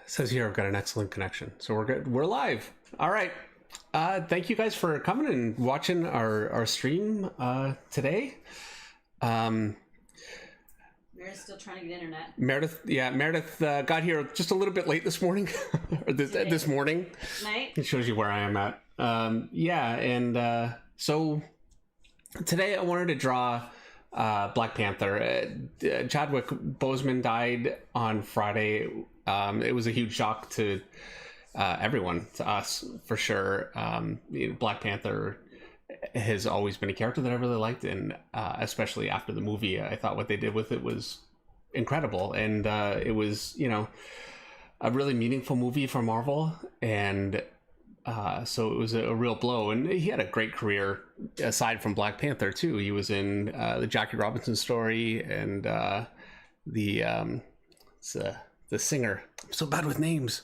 says here I've got an excellent connection, so we're good. We're live. All right. Thank you guys for coming and watching our stream today. Meredith's still trying to get internet. Meredith got here just a little bit late this morning, or this morning. Night. It shows you where I am at. So today I wanted to draw Black Panther. Chadwick Boseman died on Friday. It was a huge shock to everyone, to us for sure. Black Panther has always been a character that I really liked, and especially after the movie, I thought what they did with it was incredible, and it was, a really meaningful movie for Marvel, and so it was a real blow. And he had a great career aside from Black Panther too. He was in the Jackie Robinson story, and the singer. I'm so bad with names.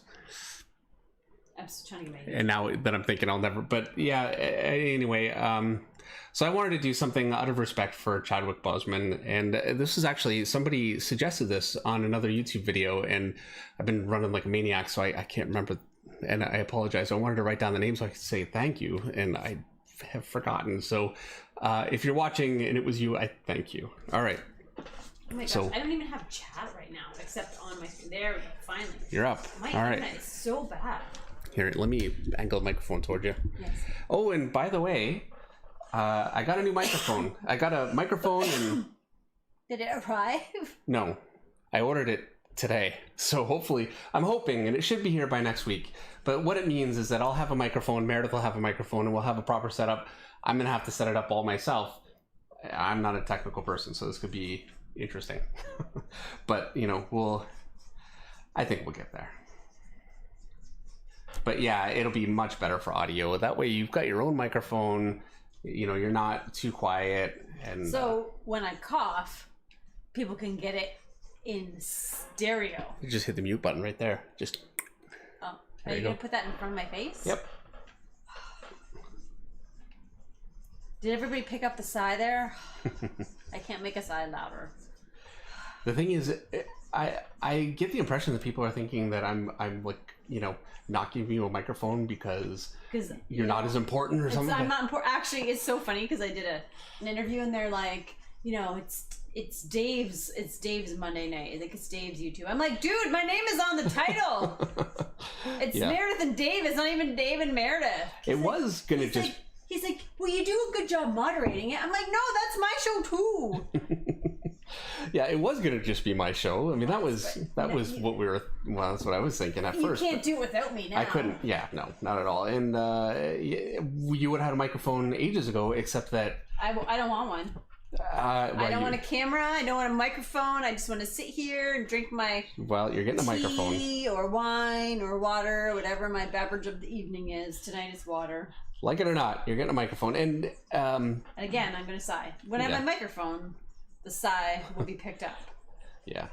I'm still trying to get my And now that I'm thinking I'll never, but yeah, anyway, so I wanted to do something out of respect for Chadwick Boseman, and this is actually, somebody suggested this on another YouTube video, and I've been running like a maniac, so I can't remember, and I apologize. I wanted to write down the name so I could say thank you, and I have forgotten. So if you're watching and it was you, I thank you. All right. Oh my gosh, I don't even have chat right now, except on my, there we go, finally. You're up. My all right. internet is so bad. Here, let me angle the microphone toward you. Yes. Oh, and by the way, I got a new microphone. I got a microphone and... Did it arrive? No, I ordered it today. So hopefully, I'm hoping, and it should be here by next week. But what it means is that I'll have a microphone, Meredith will have a microphone, and we'll have a proper setup. I'm going to have to set it up all myself. I'm not a technical person, so this could be interesting. But, I think we'll get there. But yeah, it'll be much better for audio. That way you've got your own microphone, you're not too quiet. And so when I cough, people can get it in stereo. You just hit the mute button right there. Just. Oh, are you going to put that in front of my face? Yep. Did everybody pick up the sigh there? I can't make a sigh louder. The thing is, I get the impression that people are thinking that I'm like, not giving you a microphone because you're not as important or something. I'm not important. Actually, it's so funny because I did an interview and they're like, it's Dave's Monday night. I think it's Dave's YouTube. I'm like, dude, my name is on the title. It's Meredith and Dave. It's not even Dave and Meredith. It was gonna just. He's like, well, you do a good job moderating it. I'm like, no, that's my show too. Yeah, it was gonna just be my show. I mean, that was what we were. Well, that's what I was thinking at first. You can't do it without me now. I couldn't. Yeah, no, not at all. And you would have had a microphone ages ago, except that I don't want one. I don't want a camera. I don't want a microphone. I just want to sit here and drink my. Well, you're getting a microphone. Tea or wine or water, whatever my beverage of the evening is. Tonight it's water. Like it or not, you're getting a microphone, and again, I'm gonna sigh. When I have my microphone, the sigh will be picked up. Yeah.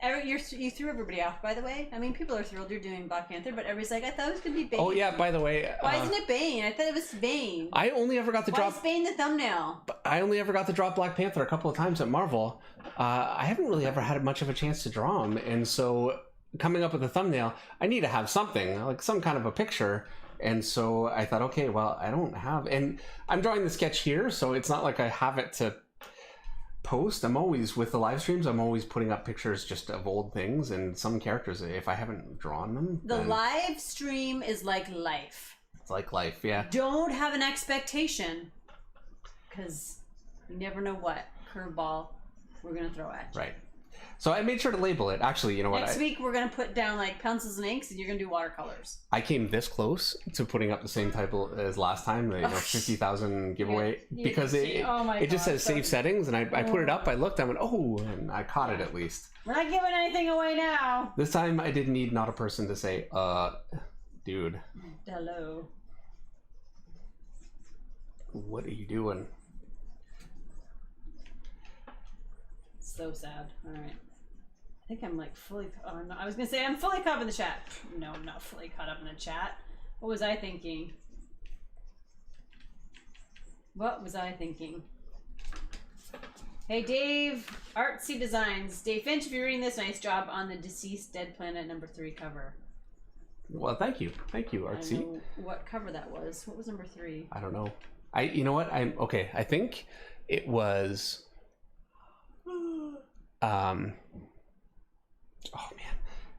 You threw everybody off, by the way. I mean, people are thrilled you're doing Black Panther, but everybody's like, I thought it was gonna be Bane. Oh yeah, by the way. Why isn't it Bane? I thought it was Bane. I only ever got to drop. Why is Bane the thumbnail? I only ever got to drop Black Panther a couple of times at Marvel. I haven't really ever had much of a chance to draw him, and so coming up with a thumbnail, I need to have something, like some kind of a picture. And so I thought, okay, well, I don't have, and I'm drawing the sketch here, so it's not like I have it to post. I'm always, with the live streams, I'm always putting up pictures just of old things and some characters if I haven't drawn them. The live stream is like life. It's like life, yeah. Don't have an expectation, because you never know what curveball we're going to throw at you. Right. So I made sure to label it. Actually, you know what? Next week we're going to put down like pencils and inks and you're going to do watercolors. I came this close to putting up the same title as last time, the 50,000 giveaway, because it just says save settings, and I put it up, I looked, I went, oh, and I caught it at least. We're not giving anything away now. This time I didn't need not a person to say, dude. Hello. What are you doing? So sad. All right. I think I'm like fully. Oh, no, I was gonna say I'm fully caught up in the chat. No, I'm not fully caught up in the chat. What was I thinking? What was I thinking? Hey, Dave, Artsy Designs. Dave Finch, if you're reading this, nice job on the Deceased Dead Planet #3 cover. Well, thank you, Artsy. I don't know what cover that was. What was #3? I don't know. You know what? I'm okay. I think it was. Oh man,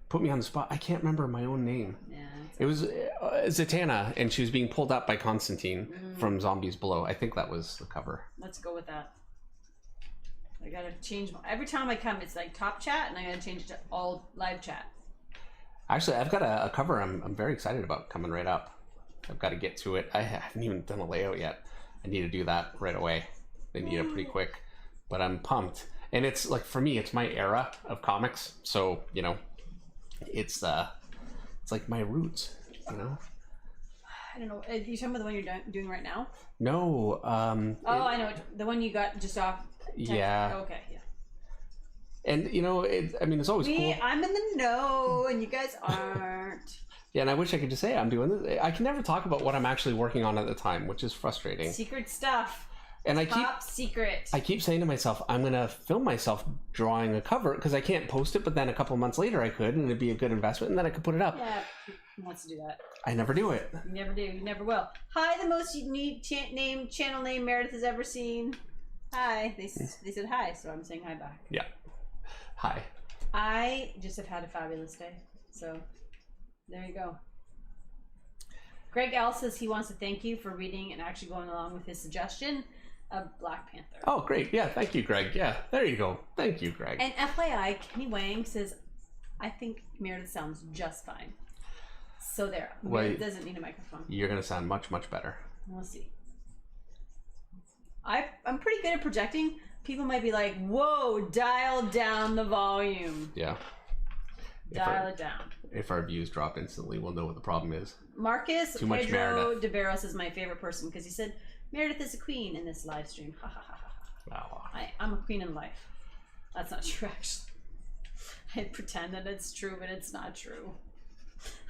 put me on the spot. I can't remember my own name. Yeah. It was Zatanna, and she was being pulled up by Constantine from Zombies Below. I think that was the cover. Let's go with that. I gotta change. Every time I come, it's like top chat, and I gotta change it to all live chat. Actually, I've got a cover I'm very excited about coming right up. I've got to get to it. I haven't even done a layout yet. I need to do that right away. They need it pretty quick, but I'm pumped. And it's like, for me, it's my era of comics. So, you know, it's like my roots, you know? I don't know. Are you talking about the one you're doing right now? No. I know. The one you got just off. Yeah. Oh, okay, yeah. And, you know, it's always cool. I'm in the know, and you guys aren't. Yeah, and I wish I could just say I'm doing this. I can never talk about what I'm actually working on at the time, which is frustrating. Secret stuff. And Top secret. I keep saying to myself, I'm going to film myself drawing a cover because I can't post it, but then a couple months later I could, and it'd be a good investment, and then I could put it up. Yeah, who wants to do that? I never do it. You never do. You never will. Hi, the most unique channel name Meredith has ever seen. Hi. They said hi, so I'm saying hi back. Yeah. Hi. I just have had a fabulous day. So there you go. Greg L says he wants to thank you for reading and actually going along with his suggestion of Black Panther. Oh, great. Yeah, thank you, Greg. Yeah, there you go. Thank you, Greg. And FYI, Kenny Wang says, I think Meredith sounds just fine. So there. Meredith doesn't need a microphone. You're going to sound much, much better. We'll see. I'm pretty good at projecting. People might be like, whoa, dial down the volume. Yeah. Dial it down. If our views drop instantly, we'll know what the problem is. Marcus Too much Pedro Meredith. de Barros is my favorite person because he said, Meredith is a queen in this live stream. Ha ha ha ha. Wow. I'm a queen in life. That's not true, actually. I pretend that it's true, but it's not true.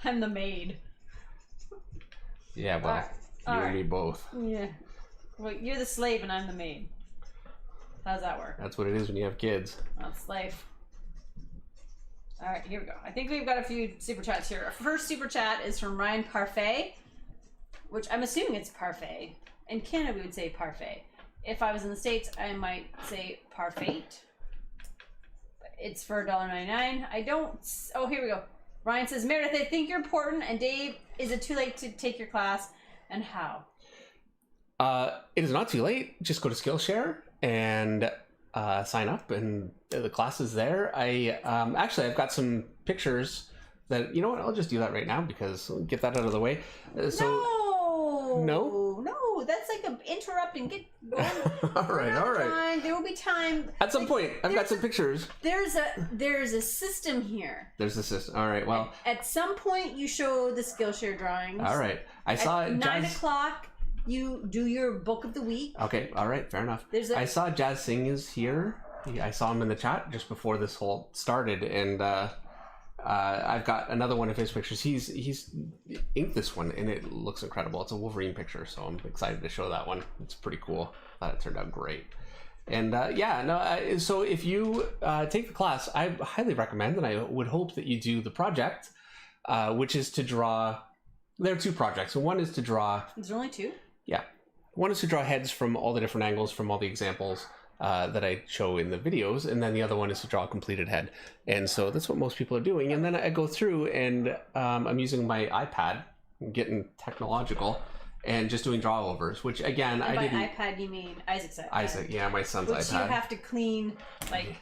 I'm the maid. Yeah, well, you and me both. Yeah. Well, you're the slave and I'm the maid. How's that work? That's what it is when you have kids. That's life. All right, here we go. I think we've got a few super chats here. Our first super chat is from Ryan Parfait, which I'm assuming it's parfait. In Canada, we would say parfait. If I was in the States, I might say parfait. It's for $1.99. I don't... Oh, here we go. Ryan says, Meredith, I think you're important. And Dave, is it too late to take your class? And how? It is not too late. Just go to Skillshare and sign up, and the class is there. Actually, I've got some pictures that, you know what, I'll just do that right now because I'll get that out of the way. No, that's like a interrupting. Get all right. There will be time at some point. I've got some pictures. There's a system here. There's a system. All right. Well, at some point you show the Skillshare drawings. All right. I saw at 9 o'clock. You do your book of the week. Okay. All right. Fair enough. I saw Jazz Singh is here. I saw him in the chat just before this whole started, and I've got another one of his pictures. He's inked this one, and it looks incredible. It's a Wolverine picture, so I'm excited to show that one. It's pretty cool. Thought it turned out great. And so if you take the class, I highly recommend, and I would hope that you do the project, which is to draw. There are two projects. One is to draw. Is there only two? Yeah. One is to draw heads from all the different angles from all the examples that I show in the videos, and then the other one is to draw a completed head. And so that's what most people are doing. And then I go through and I'm using my iPad, getting technological, and just doing draw overs, which again, and by iPad you mean Isaac's iPad. Isaac, yeah, my son's iPad. Which you have to clean like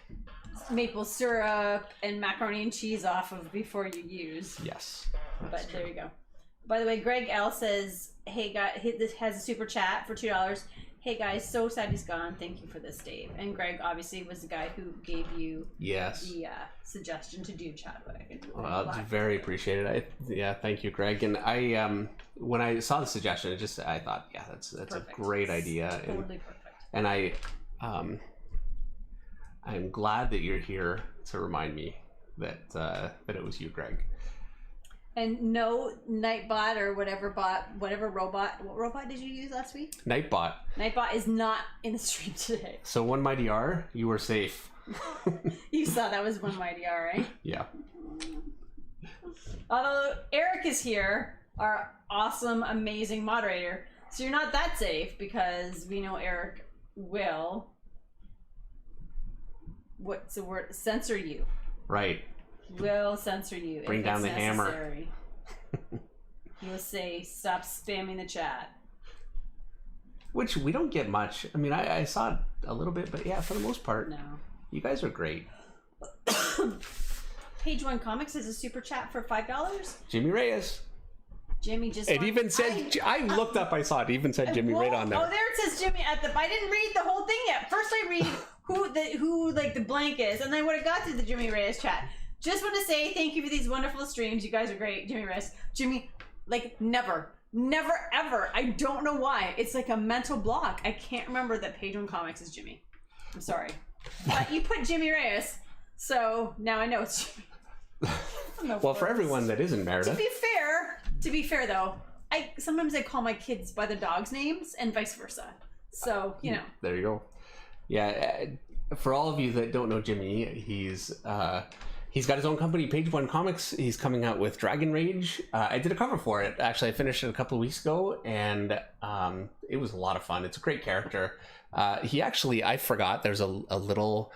maple syrup and macaroni and cheese off of before you use. Yes. But there you go. By the way, Greg L says, hey guys, this has a super chat for $2. Hey guys, so sad he's gone. Thank you for this, Dave. And Greg obviously was the guy who gave you the suggestion to do Chadwick. Well, it's very appreciated. Thank you, Greg. And I, when I saw the suggestion, I thought, yeah, that's a great idea. Totally perfect. And I'm glad that you're here to remind me that it was you, Greg. And no Nightbot or whatever robot. What robot did you use last week? Nightbot. Nightbot is not in the stream today. So One Mighty R, you were safe. You saw that was One Mighty R, right? Yeah. Although Eric is here, our awesome, amazing moderator, so you're not that safe because we know Eric will. What's the word? Censor you. Right. Will censor you. Bring if down it's the hammer. necessary. He will say, "Stop spamming the chat." Which we don't get much. I mean, I saw it a little bit, but yeah, for the most part, No. you guys are great. Page One Comics has a super chat for $5. Jimmy Reyes. Jimmy just. It even said. I looked up. I saw it. Even said Jimmy right on there. Oh, there it says Jimmy at the. I didn't read the whole thing yet. First, I read who like the blank is, and then when it got to the Jimmy Reyes chat. Just want to say thank you for these wonderful streams. You guys are great, Jimmy Reyes. Jimmy, like never ever. I don't know why. It's like a mental block. I can't remember that Page One Comics is Jimmy. I'm sorry, but you put Jimmy Reyes, so now I know it's Jimmy. Well, for everyone that isn't Meredith. To be fair though, sometimes I call my kids by the dogs' names and vice versa. So you know. There you go. Yeah, for all of you that don't know Jimmy, he's got his own company, Page One Comics. He's coming out with Dragon Rage. I did a cover for it. Actually, I finished it a couple of weeks ago, and it was a lot of fun. It's a great character. I forgot, there's a little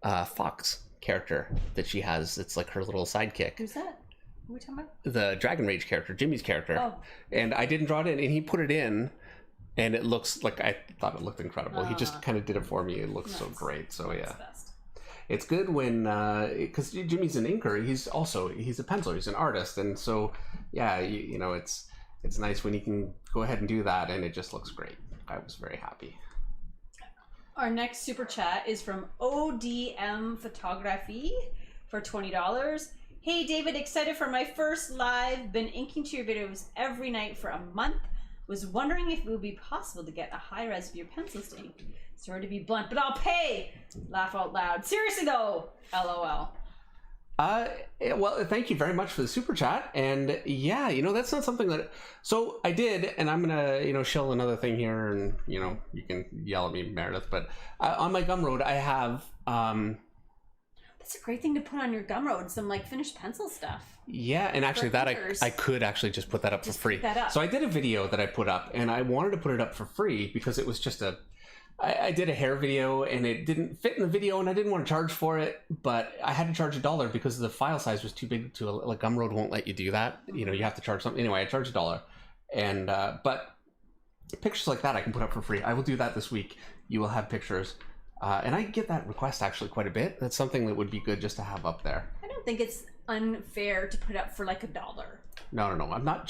fox character that she has. It's like her little sidekick. Who's that? What are we talking about? The Dragon Rage character, Jimmy's character. Oh. And I didn't draw it in, and he put it in, and it looks like, I thought it looked incredible. He just kind of did it for me. It looks so great. So yeah. It's good when, because Jimmy's an inker, he's a penciler, he's an artist, and so, yeah, you know, it's nice when he can go ahead and do that, and it just looks great. I was very happy. Our next super chat is from ODM Photography for $20. Hey David, excited for my first live, been inking to your videos every night for a month. Was wondering if it would be possible to get a high res of your pencils to ink. Sorry to be blunt, but I'll pay! Laugh out loud. Seriously though, LOL. Well, thank you very much for the super chat. And yeah, you know, that's not something that, so I did, and I'm gonna, you know, shill another thing here, and you know, you can yell at me, Meredith, but on my Gumroad, I have, that's a great thing to put on your Gumroad, some like finished pencil stuff. Yeah, and actually that I could actually just put that up for free. So I did a video that I put up, and I wanted to put it up for free because it was just I did a hair video, and it didn't fit in the video, and I didn't want to charge for it, but I had to charge $1 because the file size was too big to, like, Gumroad won't let you do that. You know, you have to charge something. Anyway, I charged $1. And, but pictures like that I can put up for free. I will do that this week. You will have pictures. And I get that request actually quite a bit. That's something that would be good just to have up there. I don't think it's unfair to put up for like $1. No. I'm not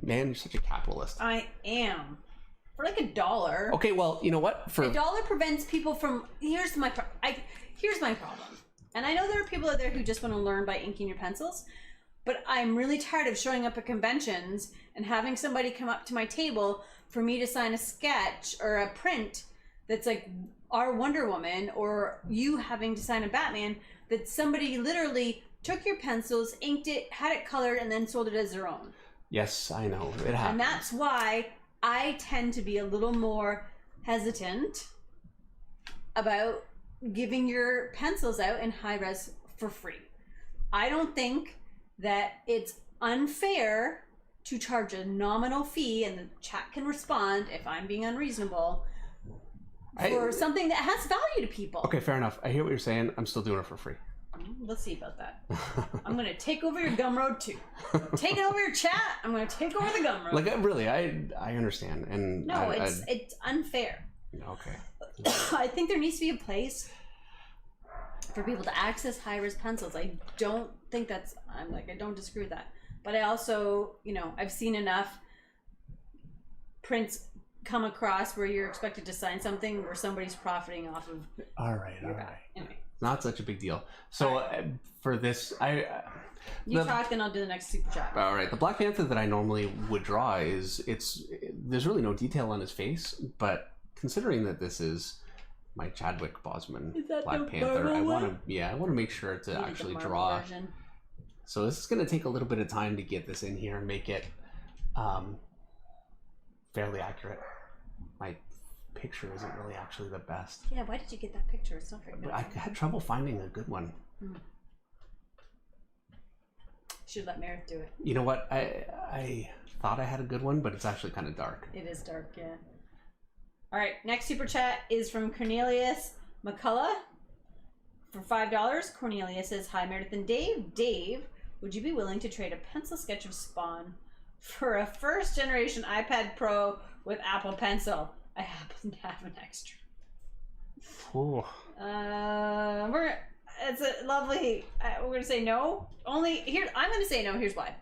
Man, you're such a capitalist. I am. For like $1. Okay, well, you know what? For $1 prevents people from. Here's my problem. And I know there are people out there who just want to learn by inking your pencils, but I'm really tired of showing up at conventions and having somebody come up to my table for me to sign a sketch or a print that's like our Wonder Woman, or you having to sign a Batman, that somebody literally took your pencils, inked it, had it colored, and then sold it as their own. Yes, I know. It happens. And that's why I tend to be a little more hesitant about giving your pencils out in high res for free. I don't think that it's unfair to charge a nominal fee, and the chat can respond if I'm being unreasonable, for something that has value to people. Okay, fair enough. I hear what you're saying. I'm still doing it for free. Let's see about that. I'm going to take over your Gumroad too. Taking over your chat, I'm going to take over the Gumroad. Like, really, I understand. And no, it's unfair. Okay. I think there needs to be a place for people to access high-res pencils. I don't think that's, I don't disagree with that. But I also, you know, I've seen enough prints come across where you're expected to sign something where somebody's profiting off of. All right. Anyway. Not such a big deal. So for this, you talk, then I'll do the next super chat. All right. The Black Panther that I normally would draw there's really no detail on his face, but considering that this is my Chadwick Boseman Black Panther, I want to make sure to actually draw So this is going to take a little bit of time to get this in here and make it fairly accurate. My picture isn't really actually the best. Yeah, why did you get that picture? It's not very good. I had trouble finding a good one. Should let Meredith do it. You know what? I thought I had a good one, but it's actually kind of dark. It is dark, yeah. All right, next super chat is from Cornelius McCullough for $5. Cornelius says, "Hi, Meredith and Dave. Dave, would you be willing to trade a pencil sketch of Spawn for a first-generation iPad Pro with Apple Pencil? I happen to have an extra." Oh. It's a lovely. We're gonna say no. Only here. I'm gonna say no. Here's why.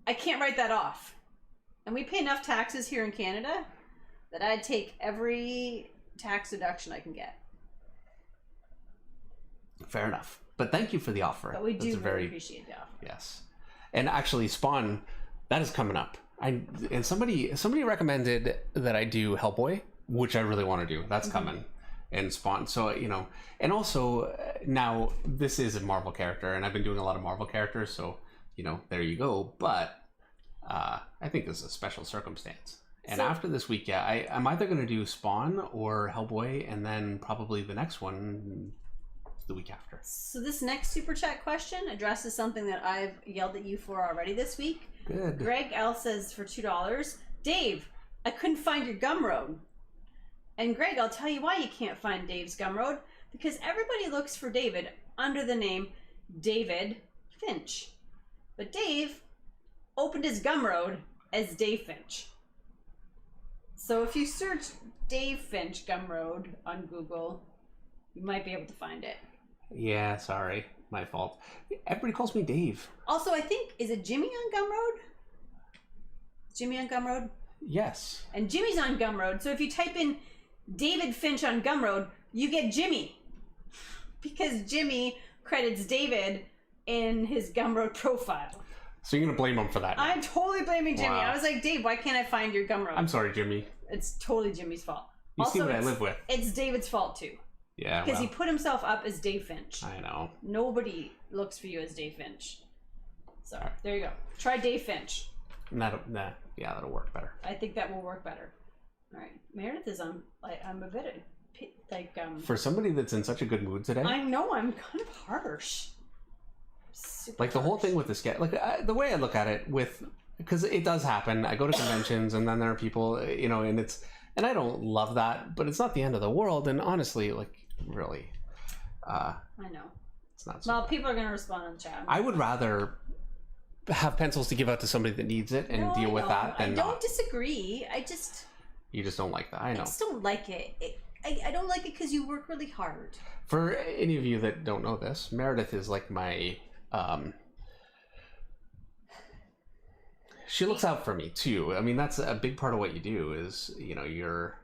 I can't write that off, and we pay enough taxes here in Canada that I'd take every tax deduction I can get. Fair enough. But thank you for the offer. But we do very appreciate the offer. Yes. And actually, Spawn, that is coming up. And somebody recommended that I do Hellboy, which I really want to do. That's coming. And Spawn. So, you know, and also now this is a Marvel character, and I've been doing a lot of Marvel characters, so, you know, there you go. But I think this is a special circumstance. And after this week, yeah, I'm either going to do Spawn or Hellboy, and then probably the next one the week after. So this next super chat question addresses something that I've yelled at you for already this week. Good. Greg L says for $2, "Dave, I couldn't find your Gumroad." And Greg, I'll tell you why you can't find Dave's Gumroad. Because everybody looks for David under the name David Finch. But Dave opened his Gumroad as Dave Finch. So if you search Dave Finch Gumroad on Google, you might be able to find it. Yeah, sorry. My fault. Everybody calls me Dave. Also, I think, is it Jimmy on Gumroad? Jimmy on Gumroad? Yes. And Jimmy's on Gumroad. So if you type in David Finch on Gumroad, you get Jimmy. Because Jimmy credits David in his Gumroad profile. So you're going to blame him for that now. I'm totally blaming Jimmy. Wow. I was like, Dave, why can't I find your Gumroad? I'm sorry, Jimmy. It's totally Jimmy's fault. You Also, see what I live with. It's David's fault too. Yeah, Because he put himself up as Dave Finch. I know. Nobody looks for you as Dave Finch. So, there you go. Try Dave Finch. That'll work better. I think that will work better. All right. Meredith is on, I'm a bit, For somebody that's in such a good mood today. I know, I'm kind of harsh. Like the whole thing with the sketch, the way I look at it because it does happen. I go to conventions and then there are people, you know, and I don't love that, but it's not the end of the world. And honestly, like, really, I know. It's not so Well, bad. people are going to respond in the chat. I would rather have pencils to give out to somebody that needs it and deal with that than I don't disagree. You just don't like that. I know. I just don't like it. I don't like it because you work really hard. For any of you that don't know this, Meredith is like my she looks out for me too. I mean, that's a big part of what you do is, you know, you're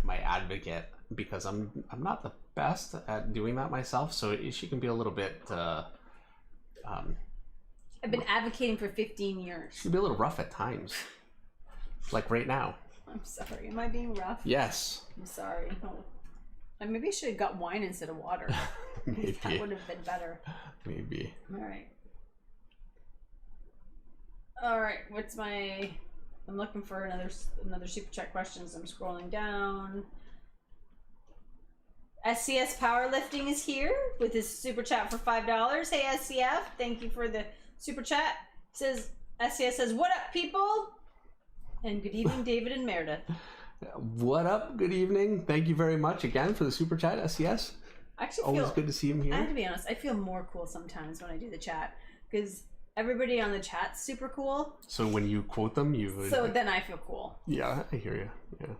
my advocate, because I'm not the best at doing that myself, so she can be a little bit I've been advocating for 15 years. She can be a little rough at times. Like right now. I'm sorry. Am I being rough? Yes. I'm sorry. Maybe I should have got wine instead of water. Maybe. That would have been better. Maybe. All right. I'm looking for another super chat questions. I'm scrolling down. SCS Powerlifting is here with his super chat for $5. Hey SCF, thank you for the super chat. SCS says, "What up, people?" And good evening, David and Meredith. What up? Good evening. Thank you very much again for the super chat, SCS. Always good to see him here. I have to be honest, I feel more cool sometimes when I do the chat because everybody on the chat's super cool. So when you quote them, then I feel cool. Yeah, I hear you. Yeah.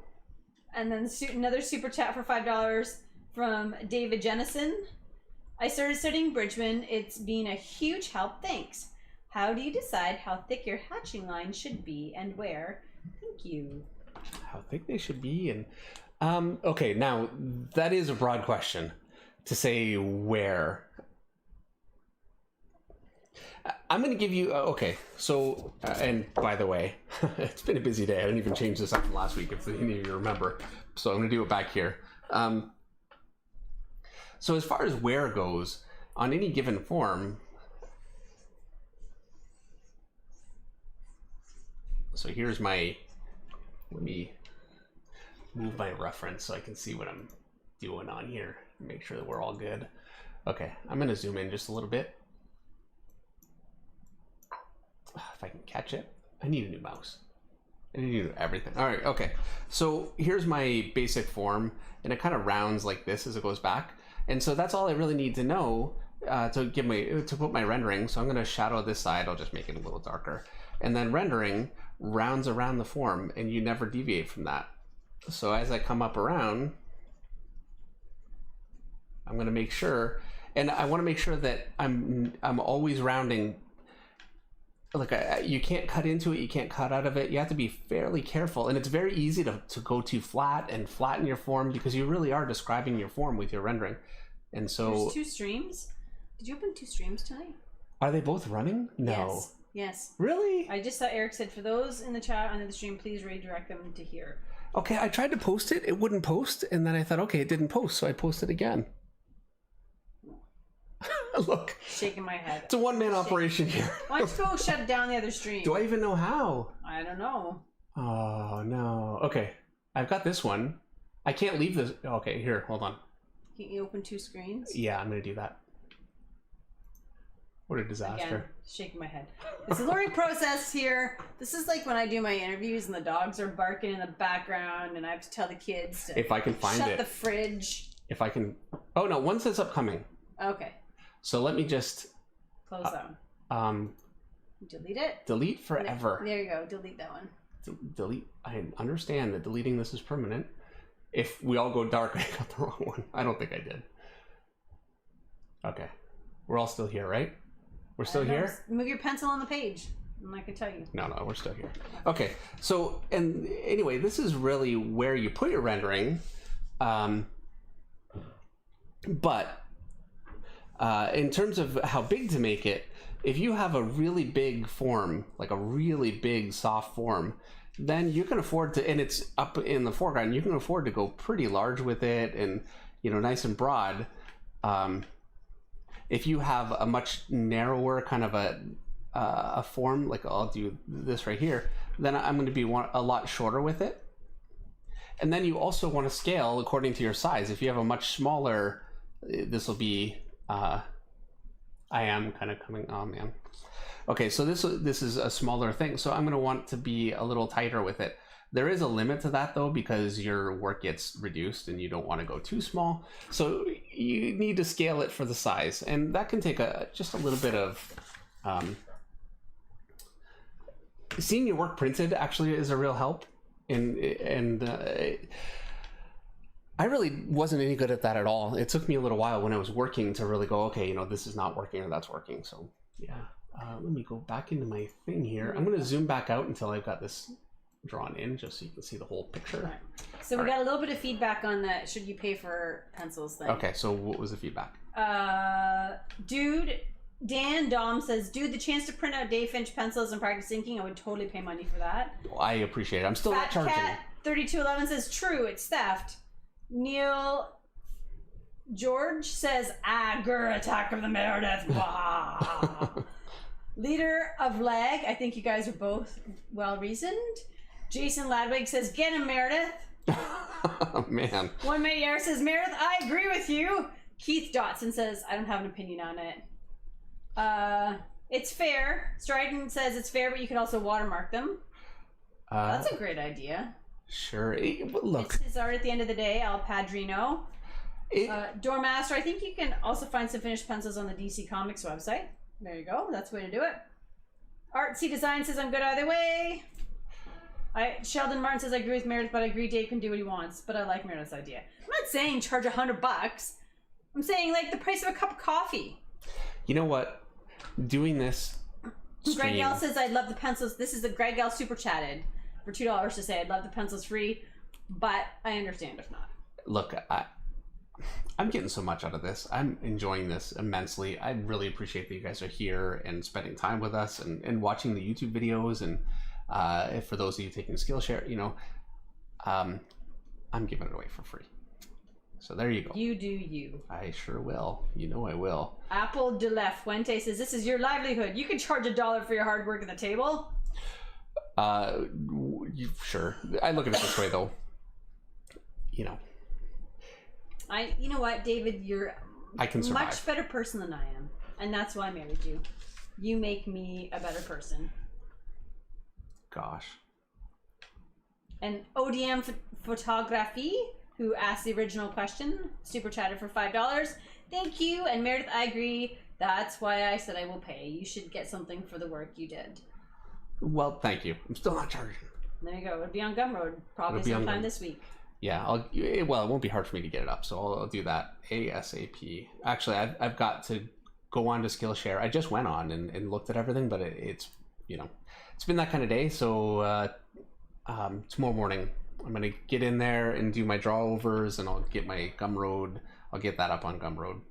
And then another super chat for $5 from David Jennison. "I started studying Bridgman. It's been a huge help. Thanks. How do you decide how thick your hatching line should be and where? Thank you." How thick they should be, and okay, now that is a broad question to say where. I'm going to give you okay. So, and by the way, it's been a busy day. I didn't even change this up from last week, if any of you remember. So I'm going to do it back here. So as far as where goes, on any given form. So here's my, let me move my reference so I can see what I'm doing on here. Make sure that we're all good. Okay, I'm gonna zoom in just a little bit. If I can catch it. I need a new mouse. I need to do everything. All right, okay. So here's my basic form, and it kind of rounds like this as it goes back. And so that's all I really need to know to put my rendering. So I'm gonna shadow this side. I'll just make it a little darker. And then rendering rounds around the form, and you never deviate from that. So as I come up around, I'm gonna make sure, and I wanna make sure that I'm always rounding. Like you can't cut into it, you can't cut out of it. You have to be fairly careful, and it's very easy to go too flat and flatten your form because you really are describing your form with your rendering. And so there's 2 streams. Did you open 2 streams tonight? Are they both running? No. Yes. Really? I just saw Eric said for those in the chat under the stream, please redirect them to here. Okay, I tried to post it, it wouldn't post, and then I thought, okay, it didn't post, so I posted again. Look, shaking my head. It's a one-man operation here. Why don't you go shut down the other stream? Do I even know how? I don't know. Oh no. Okay, I've got this one. I can't leave this. Okay, here, hold on. Can you open 2 screens? Yeah, I'm gonna do that. What a disaster. Again, shaking my head. It's a learning process here. This is like when I do my interviews and the dogs are barking in the background and I have to tell the kids to if I can find shut the fridge. If I can. Oh no, one says upcoming. Okay. So let me just close that one. Delete it. Delete forever. There you go. Delete that one. Delete. I understand that deleting this is permanent. If we all go dark, I got the wrong one. I don't think I did. Okay, we're all still here, right? We're still here. Move your pencil on the page, and I can tell you. No, we're still here. Okay. So, and anyway, this is really where you put your rendering, but. In terms of how big to make it, if you have a really big form, like a really big soft form, then you can afford to, and it's up in the foreground, you can afford to go pretty large with it and, you know, nice and broad. If you have a much narrower kind of a form, like I'll do this right here, then I'm going to be a lot shorter with it. And then you also want to scale according to your size. If you have a much smaller, this will be... I am kind of coming, oh man. Okay, so this is a smaller thing, so I'm going to want to be a little tighter with it. There is a limit to that though, because your work gets reduced and you don't want to go too small. So you need to scale it for the size, and that can take just a little bit of seeing your work printed actually is a real help. I really wasn't any good at that at all. It took me a little while when I was working to really go, okay, you know, this is not working or that's working. So yeah, let me go back into my thing here. I'm going to zoom back out until I've got this drawn in, just so you can see the whole picture. Right. So we got a little bit of feedback on the should you pay for pencils thing. Okay, so what was the feedback? Dude, Dan Dom says, dude, the chance to print out Dave Finch pencils and practice inking, I would totally pay money for that. Well, I appreciate it. I'm still not charging. Cat 3211 says, true, it's theft. Neil George says, Attack of the Meredith. Leader of Lag, I think you guys are both well reasoned. Jason Ladwig says, get him, Meredith. Oh, man. One Mayer says, Meredith, I agree with you. Keith Dotson says, I don't have an opinion on it. It's fair. Strident says it's fair, but you can also watermark them. That's a great idea. Sure. Look. It's his art at the end of the day, Al Padrino. Doormaster, I think you can also find some finished pencils on the DC Comics website. There you go. That's the way to do it. Artsy Design says I'm good either way. Sheldon Martin says I agree with Meredith, but I agree Dave can do what he wants. But I like Meredith's idea. I'm not saying charge $100. I'm saying like the price of a cup of coffee. You know what? Doing this. Greg L says I love the pencils. This is the Greg L super chatted for $2 to say I'd love the pencils free, but I understand if not. Look, I'm getting so much out of this. I'm enjoying this immensely. I really appreciate that you guys are here and spending time with us and watching the YouTube videos. And for those of you taking Skillshare, you know, I'm giving it away for free. So there you go. You do you. I sure will. You know I will. Apple de la Fuente says, this is your livelihood. You can charge $1 for your hard work at the table. Sure. I look at it this way, though. You know what, David? You're I can survive. Much better person than I am. And that's why I married you. You make me a better person. Gosh. And ODM Photography, who asked the original question, super chatted for $5. Thank you. And Meredith, I agree. That's why I said I will pay. You should get something for the work you did. Well, thank you. I'm still not charging. There you go. It'll be on Gumroad probably sometime this week. Yeah, it won't be hard for me to get it up, so I'll do that ASAP. Actually, I've got to go on to Skillshare. I just went on and looked at everything, but it's been that kind of day. So tomorrow morning, I'm gonna get in there and do my drawovers, and I'll get my Gumroad. I'll get that up on Gumroad.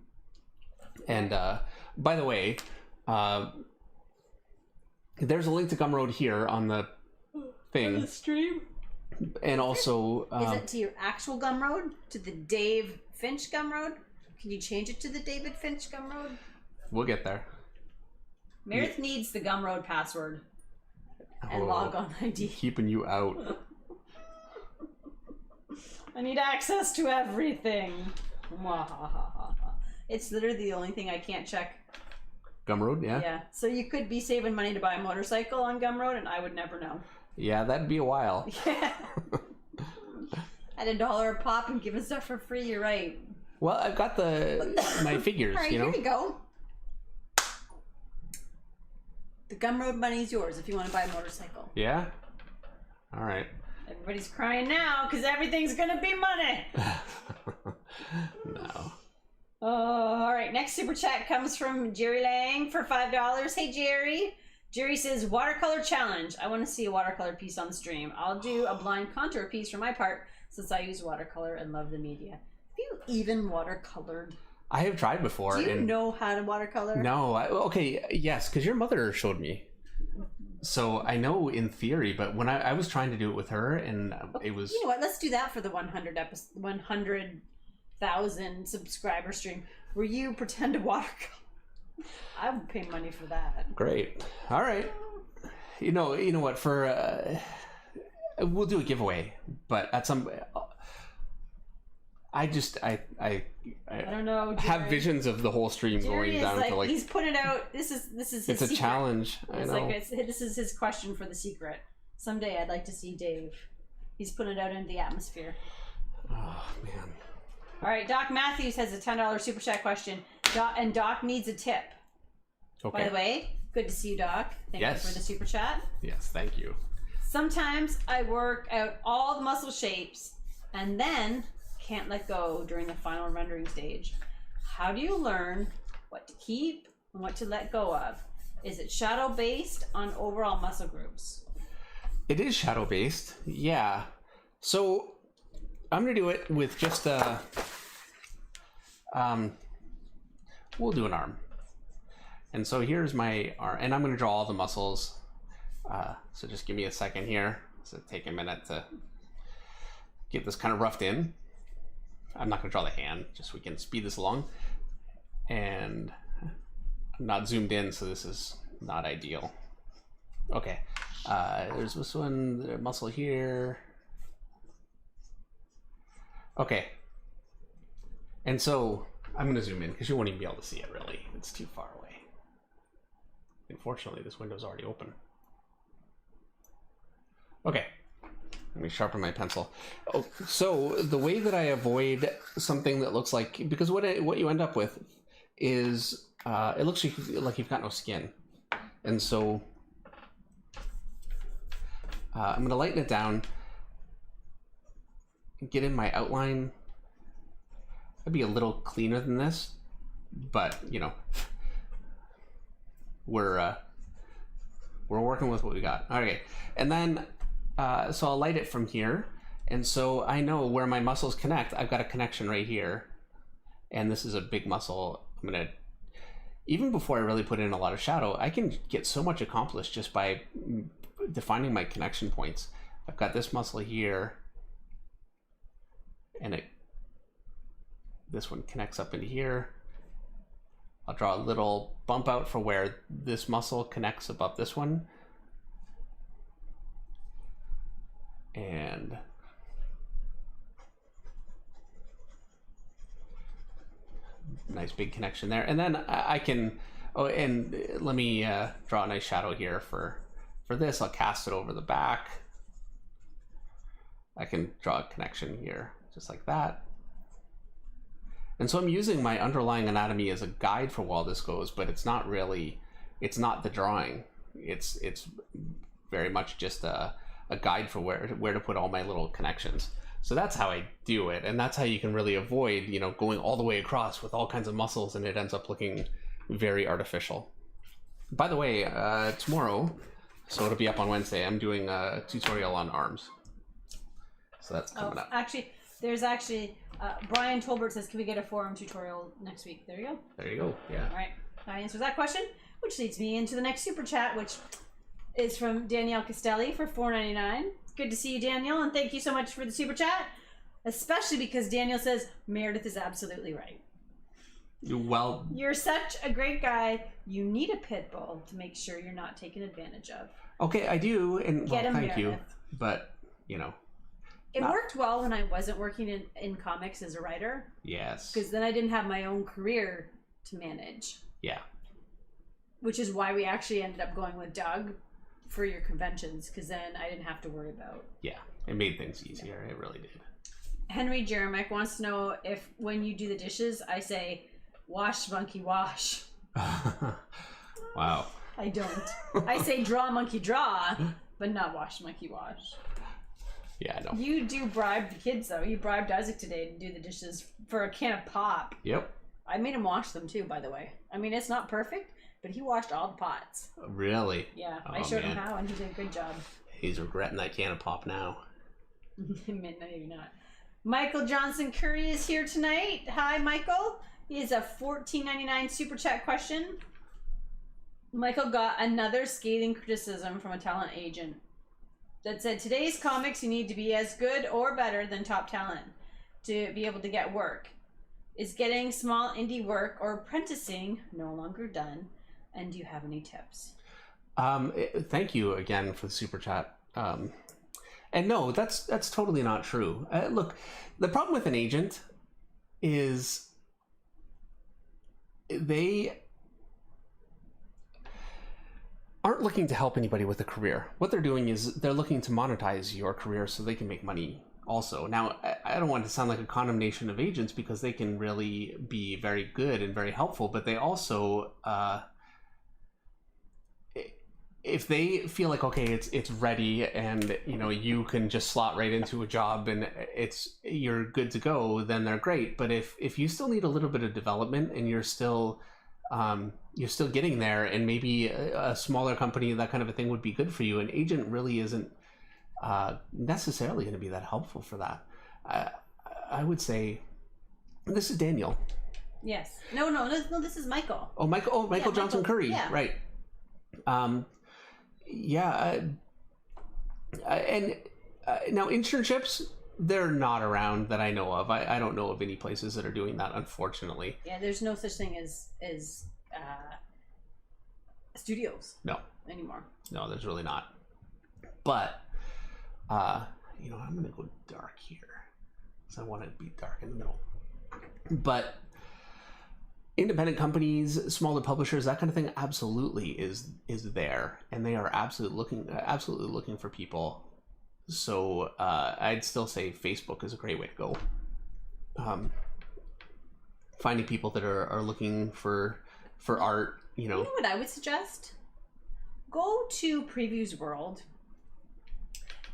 And by the way, there's a link to Gumroad here on the thing. On the stream. And also, is it to your actual Gumroad? To the Dave Finch Gumroad? Can you change it to the David Finch Gumroad? We'll get there. Meredith needs the Gumroad password and log on ID. Keeping you out. I need access to everything. It's literally the only thing I can't check. Gumroad, yeah? Yeah. So you could be saving money to buy a motorcycle on Gumroad, and I would never know. Yeah, that'd be a while. Yeah. At $1 a pop and giving stuff for free, you're right. Well, I've got my figures, All right, here you go. The Gumroad money's yours if you want to buy a motorcycle. Yeah? All right. Everybody's crying now because everything's going to be money. No. All right, next super chat comes from Jerry Lang for $5. Hey, Jerry. Jerry says, watercolor challenge. I want to see a watercolor piece on the stream. I'll do a blind contour piece for my part since I use watercolor and love the media. Have you even watercolored? I have tried before. Do you know how to watercolor? No. Okay, yes, because your mother showed me. So I know in theory, but when I was trying to do it with her, and it was... You know what? Let's do that for the 100,000 subscriber stream where you pretend to watercolor. I would pay money for that. Great. All right. You know what? For we'll do a giveaway, but at some. I don't know. Jerry. Have visions of the whole stream Jerry going down to like. He's put it out. This is his. It's a secret. challenge. I know. This is his question for the secret. Someday I'd like to see Dave. He's putting it out into the atmosphere. Oh man. All right, Doc Matthews has a $10 super chat question. Doc needs a tip. Okay. By the way, good to see you, Doc. Thank you for the super chat. Yes, thank you. Sometimes I work out all the muscle shapes and then can't let go during the final rendering stage. How do you learn what to keep and what to let go of? Is it shadow based on overall muscle groups? It is shadow based, yeah. So I'm gonna do it with just we'll do an arm. And so here's my arm, and I'm gonna draw all the muscles. So just give me a second here. So take a minute to get this kind of roughed in. I'm not gonna draw the hand, just so we can speed this along. And I'm not zoomed in, so this is not ideal. Okay, there's this one, the muscle here. Okay, and so I'm gonna zoom in because you won't even be able to see it really. It's too far away. Unfortunately, this window's already open. Okay, let me sharpen my pencil. Oh, so the way that I avoid something that looks like, because what you end up with is it looks like you've got no skin, and so I'm gonna lighten it down, get in my outline. I'd be a little cleaner than this, but you know, we're working with what we got. Okay, and then so I'll light it from here, and so I know where my muscles connect. I've got a connection right here, and this is a big muscle. I'm gonna, even before I really put in a lot of shadow, I can get so much accomplished just by defining my connection points. I've got this muscle here, and it this one connects up into here. I'll draw a little bump out for where this muscle connects above this one. And nice big connection there. And then I can, oh, and let me draw a nice shadow here for this. I'll cast it over the back. I can draw a connection here, just like that. And so I'm using my underlying anatomy as a guide for while this goes, but it's not really, it's not the drawing. It's very much just a guide for where to put all my little connections. So that's how I do it, and that's how you can really avoid, you know, going all the way across with all kinds of muscles, and it ends up looking very artificial. By the way, tomorrow, so it'll be up on Wednesday, I'm doing a tutorial on arms. So that's coming up. Actually, there's Brian Tolbert says, can we get a forearm tutorial next week? There you go. There you go, yeah. All right, that answers that question, which leads me into the next super chat, which is from Danielle Castelli for $4.99. Good to see you, Danielle, and thank you so much for the super chat, especially because Daniel says Meredith is absolutely right. Well, you're such a great guy. You need a pit bull to make sure you're not taken advantage of. Okay, I do, and well, thank Meredith. you, but you know. It worked well when I wasn't working in comics as a writer. Yes. Because then I didn't have my own career to manage. Yeah. Which is why we actually ended up going with Doug for your conventions, because then I didn't have to worry about. Yeah, it made things easier. Yeah. It really did. Henry Jeremiah wants to know if when you do the dishes, I say, wash, monkey, wash. Wow. I don't. I say draw, monkey, draw, but not wash, monkey, wash. Yeah, I know. You do bribe the kids, though. You bribed Isaac today to do the dishes for a can of pop. Yep. I made him wash them, too, by the way. I mean, it's not perfect, but he washed all the pots. Really? Yeah, I showed him how, and he did a good job. He's regretting that can of pop now. Maybe not. Michael Johnson Curry is here tonight. Hi, Michael. He has a $14.99 super chat question. Michael got another scathing criticism from a talent agent that said, today's comics, you need to be as good or better than top talent to be able to get work. Is getting small indie work or apprenticing no longer done? And do you have any tips? Thank you again for the super chat. And no, that's totally not true. Look, the problem with an agent is they aren't looking to help anybody with a career. What they're doing is they're looking to monetize your career so they can make money also. Now, I don't want to sound like a condemnation of agents, because they can really be very good and very helpful, but they also, if they feel like, okay, it's ready and, you know, you can just slot right into a job and you're good to go, then they're great. But if you still need a little bit of development and you're still getting there, and maybe a smaller company, that kind of a thing would be good for you, an agent really isn't necessarily going to be that helpful for that. I would say, this is Daniel. Yes. No, this is Michael. Oh, Michael Yeah, Johnson Curry. Yeah. Right. And now internships, they're not around that I know of. I don't know of any places that are doing that, unfortunately. Yeah, there's no such thing as studios. No. Anymore. No, there's really not. But, you know, I'm going to go dark here, because I want to be dark in the middle. But independent companies, smaller publishers, that kind of thing, absolutely is there, and they are absolutely looking for people. So I'd still say Facebook is a great way to go. Finding people that are looking for art, you know. You know what I would suggest? Go to Previews World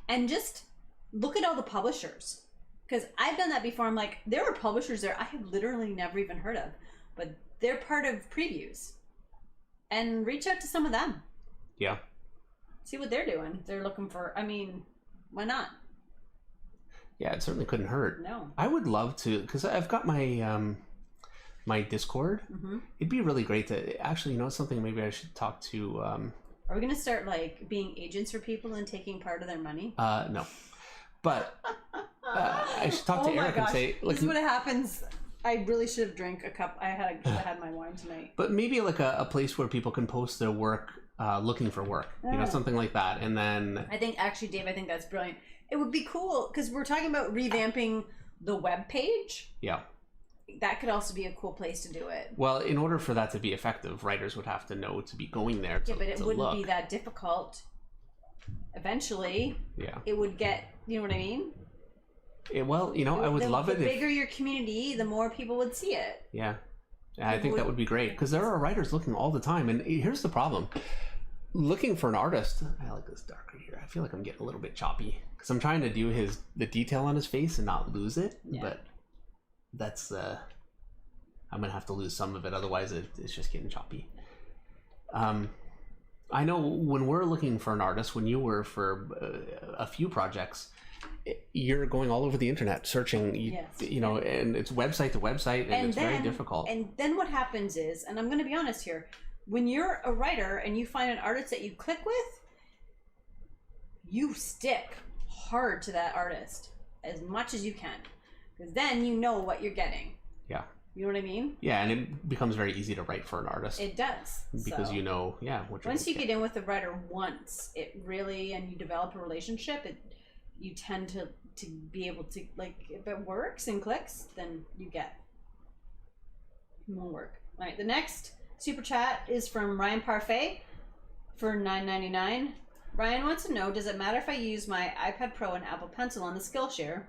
and just look at all the publishers, because I've done that before. I'm like, there are publishers there I have literally never even heard of, but they're part of Previews, and reach out to some of them. Yeah. See what they're doing. They're looking for, I mean, why not? Yeah, it certainly couldn't hurt. No. I would love to, because I've got my my Discord. Mm-hmm. It'd be really great to actually, you know, something maybe I should talk to. Are we gonna start like being agents for people and taking part of their money? No, but I should talk to Eric and say, this is what happens I really should have drank a cup. I had my wine tonight. But maybe like a place where people can post their work, looking for work, you know, something like that. And then I think actually, Dave, I think that's brilliant. It would be cool because we're talking about revamping the web page. Yeah. That could also be a cool place to do it. Well, in order for that to be effective, writers would have to know to be going there to, yeah, but it wouldn't look. be that difficult. Eventually, it would get, you know what I mean? Well, you know, I would love it. The bigger your community, the more people would see it. Yeah. I think that would be great because there are writers looking all the time. And here's the problem. Looking for an artist, I like this darker here. I feel like I'm getting a little bit choppy because I'm trying to do the detail on his face and not lose it. Yeah. But that's, I'm going to have to lose some of it. Otherwise, it's just getting choppy. I know when we're looking for an artist, when you were for a few projects, you're going all over the internet searching, you know, and it's website to website, and it's very difficult. And then what happens is, and I'm going to be honest here, when you're a writer and you find an artist that you click with, you stick hard to that artist as much as you can, because then you know what you're getting. Yeah. You know what I mean? Yeah, and it becomes very easy to write for an artist. It does. Because you know, what you're once you get in with the writer once, it really, and you develop a relationship, you tend to be able to, like, if it works and clicks, then it won't work. All right, the next super chat is from Ryan Parfait for $9.99. Ryan wants to know, does it matter if I use my iPad Pro and Apple Pencil on the Skillshare?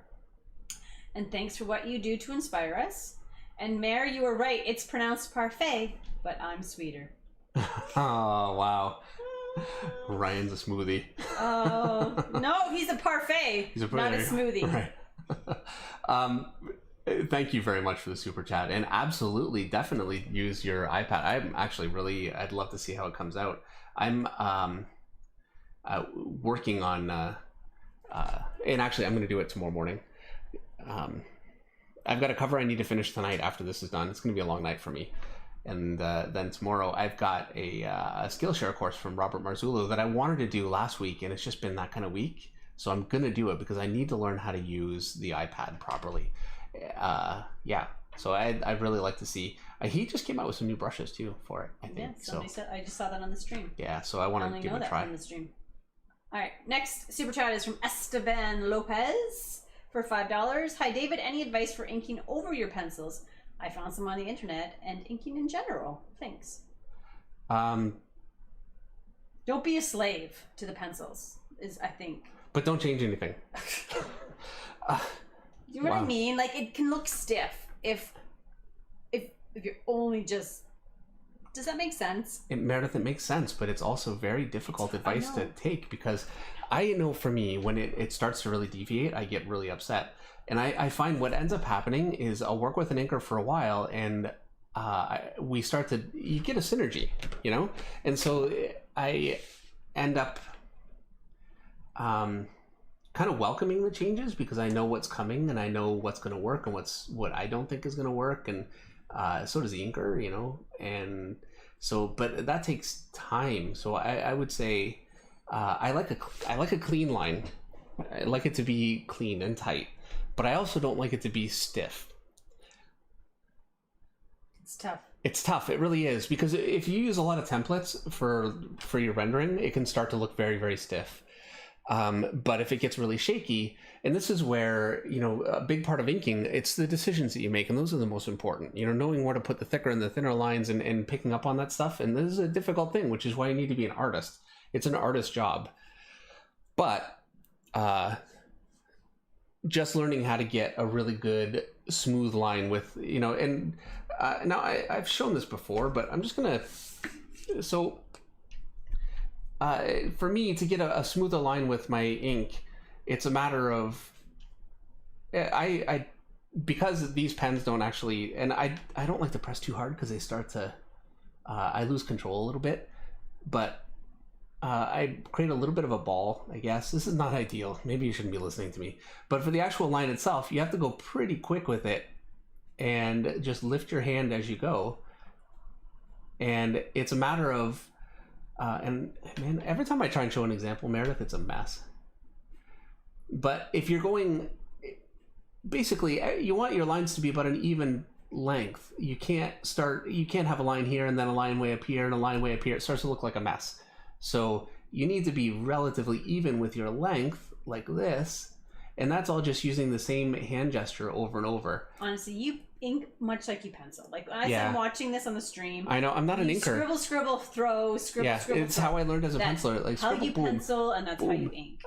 And thanks for what you do to inspire us. And Mare, you were right, it's pronounced parfait, but I'm sweeter. Oh, wow. Ryan's a smoothie. Oh, no, he's a parfait, not a smoothie. Right. Thank you very much for the super chat. And absolutely, definitely use your iPad. I'm actually I'd love to see how it comes out. I'm working on, and actually I'm going to do it tomorrow morning. I've got a cover I need to finish tonight after this is done. It's going to be a long night for me. And then tomorrow I've got a Skillshare course from Robert Marzullo that I wanted to do last week, and it's just been that kind of week. So I'm going to do it because I need to learn how to use the iPad properly. So I'd really like to see. He just came out with some new brushes too for it, I think. Yeah, somebody said, I just saw that on the stream. Yeah, so I want to give it a try. From the stream. All right, next super chat is from Esteban Lopez for $5. Hi David, any advice for inking over your pencils? I found some on the internet, and inking in general. Thanks. Don't be a slave to the pencils, I think. But don't change anything. You know what I mean? Like, it can look stiff if you're only just... Does that make sense? Meredith, it makes sense, but it's also very difficult advice to take, because I know for me, when it starts to really deviate, I get really upset. And I find what ends up happening is I'll work with an inker for a while, and you get a synergy, you know? And so I end up kind of welcoming the changes because I know what's coming and I know what's going to work and what I don't think is going to work. And so does the inker, you know? And so, but that takes time. So I would say I like a clean line. I like it to be clean and tight. But I also don't like it to be stiff. It's tough. It's tough. It really is. Because if you use a lot of templates for your rendering, it can start to look very, very stiff. But if it gets really shaky, and this is where, you know, a big part of inking, it's the decisions that you make. And those are the most important. You know, knowing where to put the thicker and the thinner lines and picking up on that stuff. And this is a difficult thing, which is why you need to be an artist. It's an artist's job. But... just learning how to get a really good smooth line with, you know, and now I've shown this before, but I'm just gonna, so for me to get a smoother line with my ink, it's a matter of, because these pens don't actually, and I don't like to press too hard because they start to, I lose control a little bit, but I create a little bit of a ball, I guess. This is not ideal. Maybe you shouldn't be listening to me. But for the actual line itself, you have to go pretty quick with it and just lift your hand as you go. And it's a matter of, and man, every time I try and show an example, Meredith, it's a mess. But if you're going, basically, you want your lines to be about an even length. You can't have a line here and then a line way up here and a line way up here. It starts to look like a mess. So you need to be relatively even with your length, like this, and that's all just using the same hand gesture over and over. Honestly, you ink much like you pencil. Like as I'm watching this on the stream, I know I'm not an inker. Scribble, throw, scribble, scribble. It's how I learned as a penciler. Like how scribble, you boom, pencil, and that's boom. how you ink.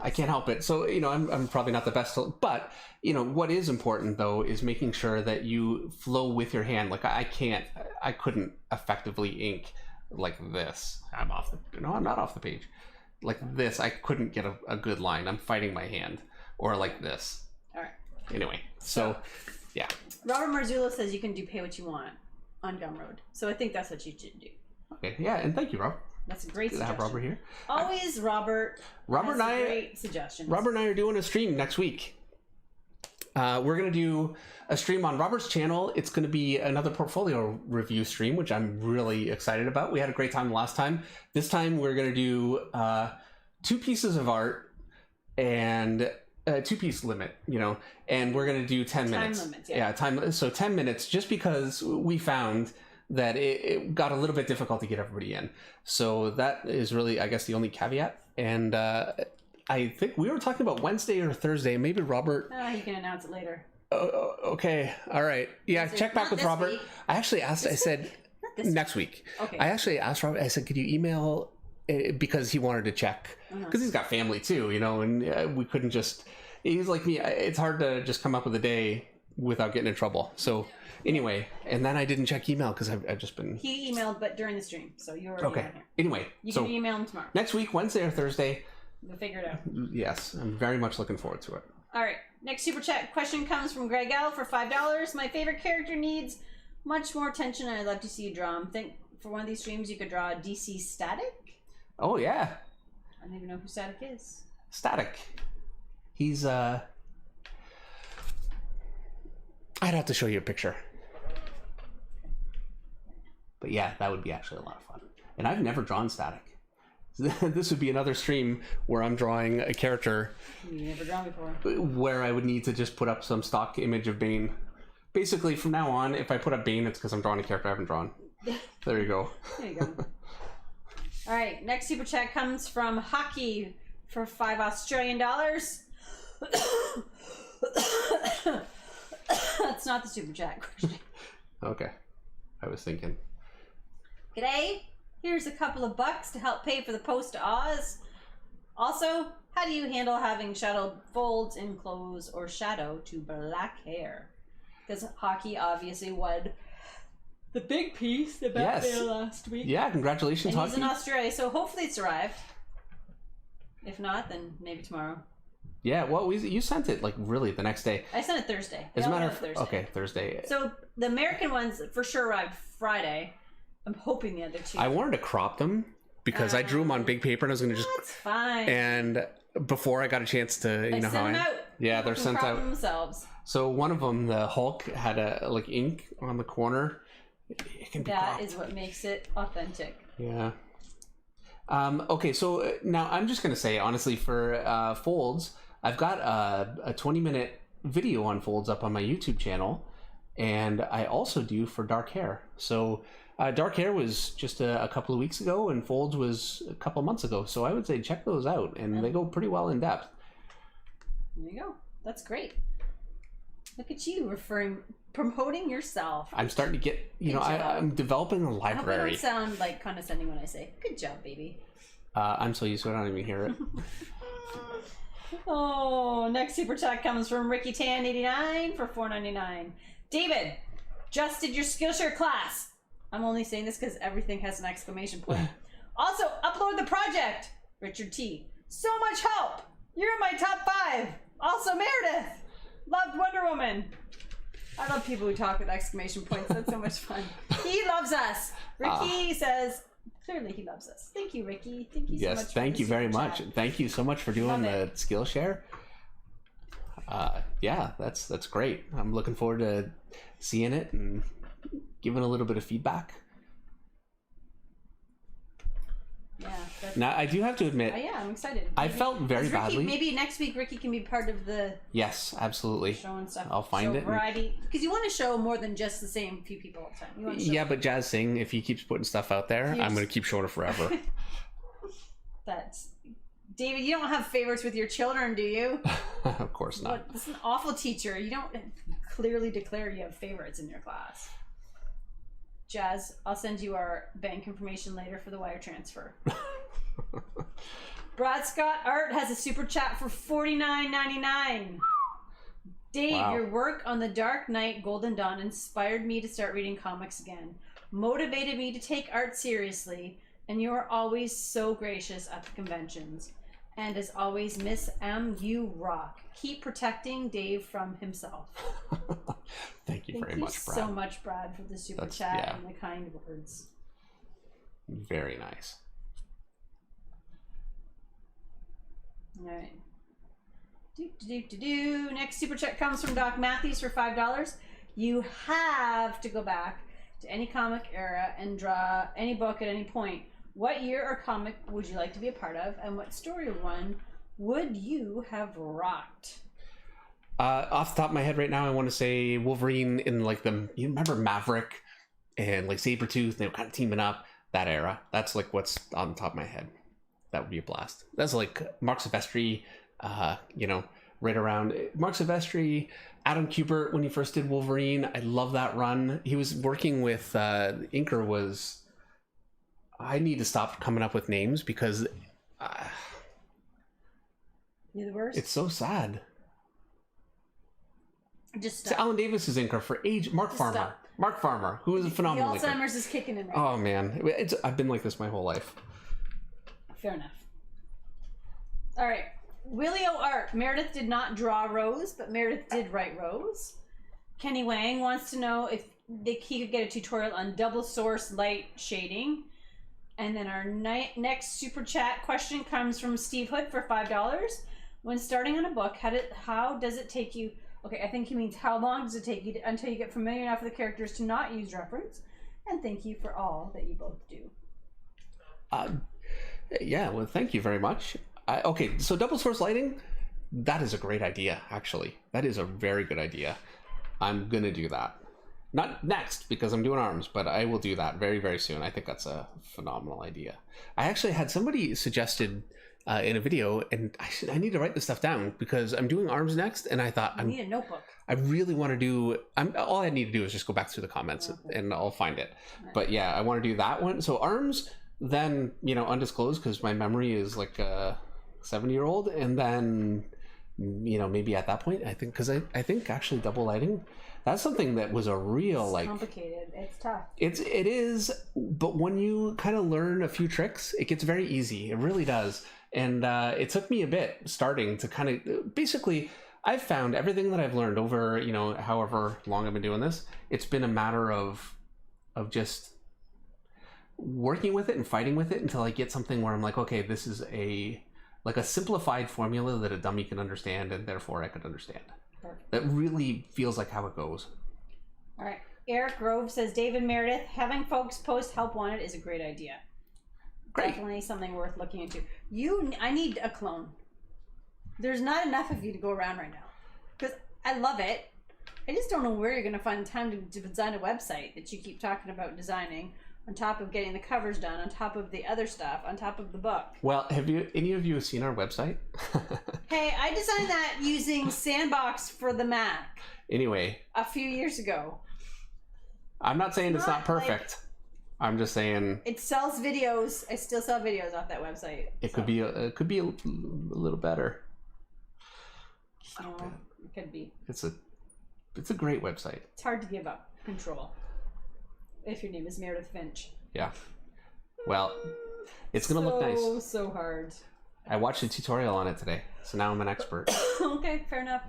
I can't help it. So I'm probably not the best, but what is important though is making sure that you flow with your hand. Like I couldn't effectively ink like this. I'm not off the page. Like this, I couldn't get a good line. I'm fighting my hand. Or like this. All right. Anyway, so yeah. Robert Marzullo says you can do pay what you want on Gumroad. So I think that's what you should do. Okay, yeah, and thank you, Rob. That's a great suggestion. Have Robert here. Always Robert and I great suggestions. Robert and I are doing a stream next week. We're going to do a stream on Robert's channel. It's going to be another portfolio review stream, which I'm really excited about. We had a great time last time. This time we're going to do 2 pieces of art and a 2-piece limit, and we're going to do 10 minutes. Time limits, yeah. Yeah, so 10 minutes, just because we found that it got a little bit difficult to get everybody in. So that is really, I guess, the only caveat. And I think we were talking about Wednesday or Thursday. Maybe Robert... you can announce it later. Okay. All right. Yeah, check back with Robert. Week. I actually asked, I said, next week. Okay. I actually asked Robert, I said, could you email... because he wanted to check. Because he's got family too, and we couldn't just... He's like me. It's hard to just come up with a day without getting in trouble. So anyway, and then I didn't check email because I've just been... He emailed, but during the stream, so you're already okay. on here. Anyway, you can email him tomorrow. Next week, Wednesday or Thursday. We'll figure it out. Yes, I'm very much looking forward to it. All right, next super chat question comes from Greg L for $5. My favorite character needs much more attention, and I'd love to see you draw him. Think for one of these streams you could draw a DC Static. Oh yeah. I don't even know who Static is. Static. He's I'd have to show you a picture. But yeah, that would be actually a lot of fun. And I've never drawn Static. This would be another stream where I'm drawing a character you've never drawn before, where I would need to just put up some stock image of Bane. Basically, from now on, if I put up Bane, it's because I'm drawing a character I haven't drawn. There you go. There you go. All right, next super chat comes from Hockey for $5 Australian. That's not the super chat question. Okay. I was thinking. G'day. Here's a couple of bucks to help pay for the post to Oz. Also, how do you handle having shadow folds in clothes or shadow to black hair? Because Hockey obviously won the big piece about there last week. Yeah, congratulations, and Hockey. He's in Australia, so hopefully it's arrived. If not, then maybe tomorrow. Yeah, well, you sent it like really the next day. I sent it Thursday. As a matter of Thursday. Okay, Thursday. So the American ones for sure arrived Friday. I'm hoping the other two. I wanted to crop them because I drew them on big paper and I was going to just... That's fine. And before I got a chance to, you know how out. Yeah, they're sent out. Themselves. So one of them, the Hulk, had a like ink on the corner. It can be cropped. That is what makes it authentic. Yeah. Okay, so now I'm just going to say, honestly, for folds, I've got a 20-minute video on folds up on my YouTube channel, and I also do for dark hair. So dark hair was just a couple of weeks ago, and folds was a couple of months ago. So I would say check those out, and they go pretty well in depth. There you go. That's great. Look at you promoting yourself. I'm starting to get, I'm developing a library. I hope I don't sound like condescending when I say, good job, baby. I'm so used to it, I don't even hear it. Oh, next super chat comes from Ricky Tan 89 for $4.99. David, just did your Skillshare class. I'm only saying this because everything has an exclamation point. Also, upload the project. Richard T. So much help. You're in my top 5. Also, Meredith. Loved Wonder Woman. I love people who talk with exclamation points. That's so much fun. He loves us. Ricky says, clearly he loves us. Thank you, Ricky. Thank you so much. Yes, thank you very much. Thank you so much for doing the Skillshare. Yeah, that's great. I'm looking forward to seeing it and giving a little bit of feedback. Yeah. Now, I do have to admit, yeah, I'm excited. I felt very badly. Maybe next week Ricky can be part of the Yes, absolutely. show and stuff. I'll find it. Variety, because you want to show more than just the same few people all the time. You want to show but Jazz Singh, if he keeps putting stuff out there, I'm going to keep showing it forever. That's David. You don't have favorites with your children, do you? Of course not. This is an awful teacher. You don't clearly declare you have favorites in your class. Jazz, I'll send you our bank information later for the wire transfer. Brad Scott Art has a super chat for $49.99. Dave, your work on The Dark Knight Golden Dawn inspired me to start reading comics again, motivated me to take art seriously, and you are always so gracious at the conventions. And as always, Miss M, you rock. Keep protecting Dave from himself. Thank you very much, Brad. Thank you so much, Brad, for the super chat and the kind words. Very nice. All right. Next super chat comes from Doc Matthews for $5. You have to go back to any comic era and draw any book at any point. What year or comic would you like to be a part of, and what story one would you have rocked? Off the top of my head right now, I want to say Wolverine in like you remember Maverick and like Sabretooth, they were kind of teaming up, that era. That's like what's on the top of my head. That would be a blast. That's like Mark Silvestri, right around Mark Silvestri, Adam Kubert when he first did Wolverine. I love that run. He was working with, inker was, I need to stop coming up with names because you're the worst. It's so sad. Just it's Alan Davis's inker for age. Mark Farmer, who is a phenomenal. The Alzheimer's is kicking in. Right now. Man, I've been like this my whole life. Fair enough. All right, Willio Art. Meredith did not draw Rose, but Meredith did write Rose. Kenny Wang wants to know if he could get a tutorial on double source light shading. And then our next super chat question comes from Steve Hood for $5. When starting on a book, how does it take you? Okay, I think he means how long does it take you until you get familiar enough with the characters to not use reference? And thank you for all that you both do. Yeah, well, thank you very much. Okay, so double source lighting, that is a great idea, actually. That is a very good idea. I'm going to do that. Not next, because I'm doing arms, but I will do that very, very soon. I think that's a phenomenal idea. I actually had somebody suggested in a video, and I need to write this stuff down because I'm doing arms next, and I thought I need a notebook. I really want to do. All I need to do is just go back through the comments and I'll find it. Right. But yeah, I want to do that one. So arms, then undisclosed because my memory is like a 7-year-old, and then maybe at that point I think because I think actually double lighting. That's something that was a real it's complicated. It's tough. It is, but when you kind of learn a few tricks, it gets very easy. It really does. And it took me a bit starting to kind of basically. I've found everything that I've learned over however long I've been doing this. It's been a matter of just working with it and fighting with it until I get something where I'm like, okay, this is a simplified formula that a dummy can understand, and therefore I could understand. That really feels like how it goes. All right. Eric Grove says, David Meredith, having folks post help wanted is a great idea. Great. Definitely something worth looking into. I need a clone. There's not enough of you to go around right now. Because I love it. I just don't know where you're going to find the time to design a website that you keep talking about designing, on top of getting the covers done, on top of the other stuff, on top of the book. Well, have any of you seen our website? Hey, I designed that using Sandbox for the Mac. Anyway. A few years ago. I'm not saying it's not perfect. I'm just saying it sells videos. I still sell videos off that website. It could be a little better. It could be. It's a great website. It's hard to give up control if your name is Meredith Finch. Yeah. Well, it's gonna look nice. So hard. I watched a tutorial on it today, so now I'm an expert. Okay, fair enough.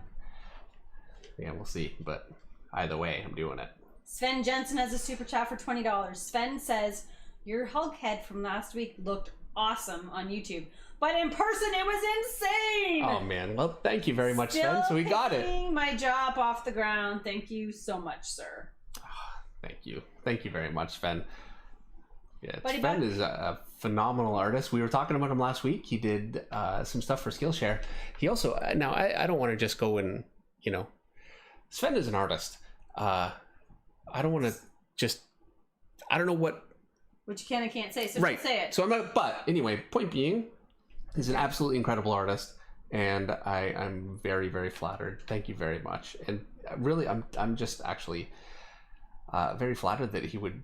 Yeah, we'll see, but either way, I'm doing it. Sven Jensen has a super chat for $20. Sven says, your Hulk head from last week looked awesome on YouTube, but in person it was insane. Oh man, well thank you very much, Sven. So we got it. Still my job off the ground. Thank you so much, sir. Thank you very much, Sven. Yeah, Buddy Sven Buck? is a phenomenal artist. We were talking about him last week. He did some stuff for Skillshare. He also now I don't want to just go and Sven is an artist. I don't want to just I don't know what. Which you can and can't say, so Right. just say it. So I'm not. But anyway, point being, he's an absolutely incredible artist, and I'm very, very flattered. Thank you very much. And really, I'm just actually very flattered that he would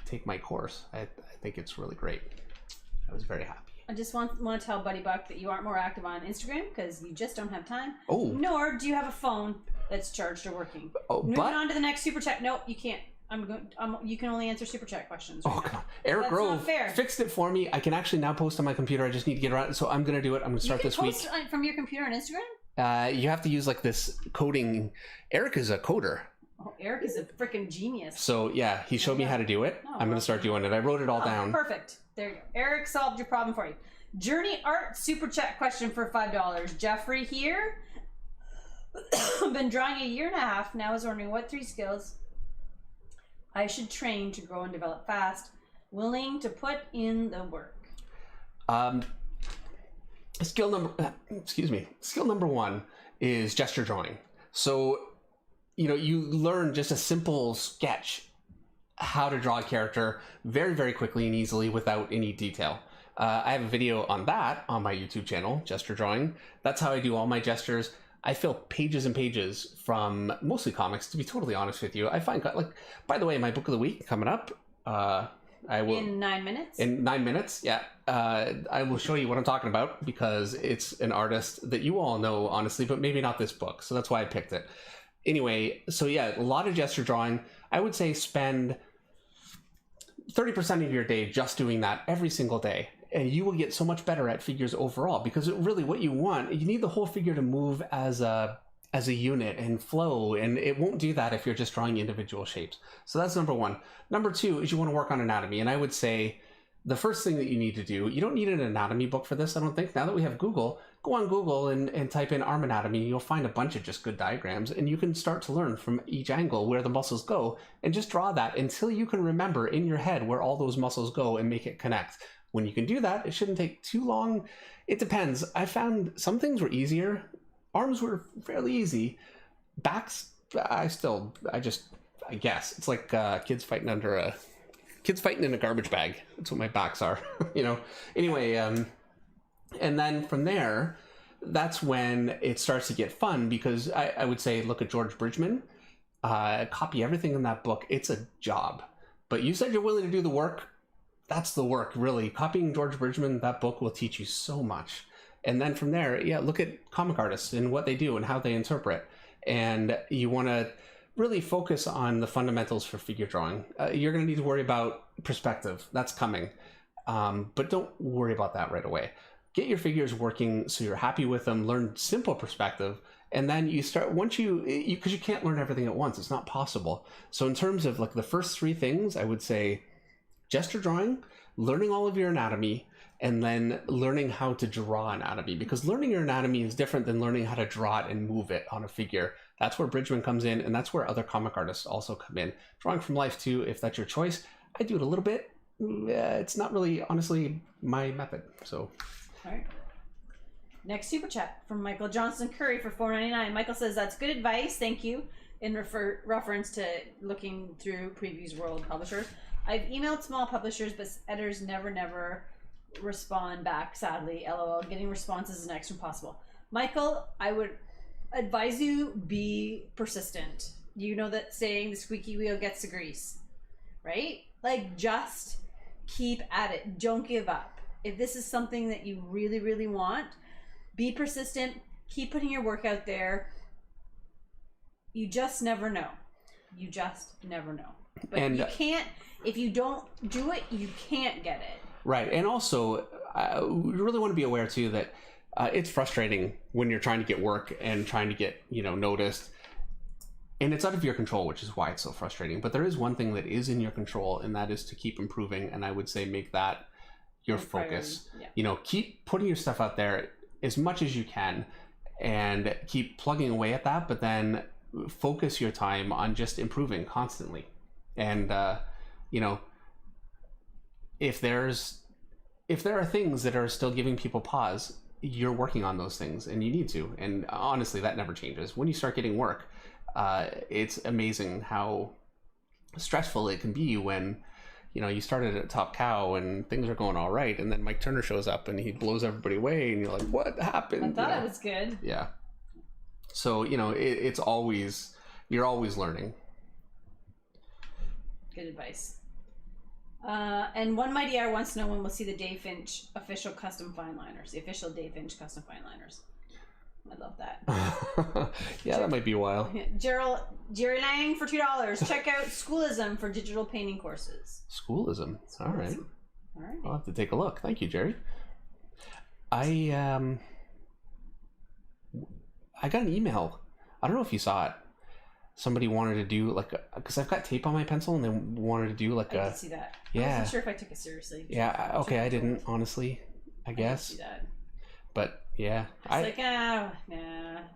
take my course. I think it's really great. I was very happy. I just want to tell Buddy Buck that you aren't more active on Instagram because you just don't have time. Oh. Nor do you have a phone that's charged or working. Oh, Moving but on to the next super chat. Nope, you can't. You can only answer super chat questions. Right oh now. god, Eric That's Grove not fair. fixed it for me. I can actually now post on my computer. I just need to get around. So I'm gonna do it. I'm gonna start you this can week. post from your computer on Instagram. You have to use like this coding. Eric is a coder. Oh, Eric is a freaking genius. So yeah, he showed me how to do it. Oh, I'm going well. to start doing it. I wrote it all Oh, down. Perfect. There you go. Eric solved your problem for you. Journey Art super chat question for $5. Jeffrey here. Been drawing 1.5 years now. Is wondering what 3 skills I should train to grow and develop fast. Willing to put in the work. Skill number 1 is gesture drawing. So you learn just a simple sketch how to draw a character very, very quickly and easily without any detail. I have a video on that on my YouTube channel, gesture drawing. That's how I do all my gestures. I fill pages and pages from mostly comics, to be totally honest with you. I find, like, by the way, my book of the week coming up, I will... In 9 minutes? In 9 minutes, yeah. I will show you what I'm talking about because it's an artist that you all know, honestly, but maybe not this book. So that's why I picked it. Anyway, so yeah, a lot of gesture drawing. I would say spend 30% of your day just doing that every single day. And you will get so much better at figures overall because really what you want, you need the whole figure to move as a unit and flow. And it won't do that if you're just drawing individual shapes. So that's number 1. Number 2 is you want to work on anatomy. And I would say the first thing that you need to do, you don't need an anatomy book for this, I don't think. Now that we have Google, go on Google and type in arm anatomy. You'll find a bunch of just good diagrams and you can start to learn from each angle where the muscles go and just draw that until you can remember in your head where all those muscles go and make it connect. When you can do that, it shouldn't take too long. It depends. I found some things were easier. Arms were fairly easy. Backs, I guess. It's like kids fighting in a garbage bag. That's what my backs are, Anyway, and then from there, that's when it starts to get fun because I would say look at George Bridgman, copy everything in that book. It's a job. But you said you're willing to do the work. That's the work, really. Copying George Bridgman, that book will teach you so much. And then from there, yeah, look at comic artists and what they do and how they interpret. And you want to really focus on the fundamentals for figure drawing. You're going to need to worry about perspective. That's coming. But don't worry about that right away. Get your figures working so you're happy with them. Learn simple perspective. And then you start, because you can't learn everything at once. It's not possible. So in terms of like the first 3 things, I would say gesture drawing, learning all of your anatomy, and then learning how to draw anatomy. Because learning your anatomy is different than learning how to draw it and move it on a figure. That's where Bridgman comes in, and that's where other comic artists also come in. Drawing from life too, if that's your choice. I do it a little bit. It's not really, honestly, my method. So, all right. Next super chat from Michael Johnson Curry for $4.99. Michael says, that's good advice. Thank you. In reference to looking through Previews World publishers. I've emailed small publishers, but editors never respond back, sadly. LOL. Getting responses is next to impossible. Michael, I would advise you be persistent. You know that saying, the squeaky wheel gets the grease, right? Like, just keep at it. Don't give up. If this is something that you really, really want, be persistent. Keep putting your work out there. You just never know. You just never know. But you can't, if you don't do it, you can't get it. Right. And also, you really want to be aware too that it's frustrating when you're trying to get work and trying to get, noticed. And it's out of your control, which is why it's so frustrating. But there is one thing that is in your control, and that is to keep improving. And I would say make that your focus. Yeah. Keep putting your stuff out there as much as you can and keep plugging away at that, but then focus your time on just improving constantly. And, if there are things that are still giving people pause, you're working on those things, and you need to. And honestly, that never changes. When you start getting work, it's amazing how stressful it can be when, you know, you started at Top Cow and things are going all right, and then Mike Turner shows up and he blows everybody away, and you're like, what happened? I thought it was good. Yeah. So, you know, it's always, you're always learning. Good advice. And One Mighty Hour wants to know when we'll see the Dave Finch official custom fine liners, the official Dave Finch custom fine liners. I love that. Yeah, that might be a while. Jerry Lang for $2. Check out Schoolism for digital painting courses. Schoolism. All right. All right. I'll have to take a look. Thank you, Jerry. I got an email. I don't know if you saw it. Somebody wanted to do like, because I've got tape on my pencil, and they wanted to do like I did see that. Yeah. I wasn't sure if I took it seriously. Yeah. Okay. I didn't, honestly. I guess. I did see that. But yeah, it's nah.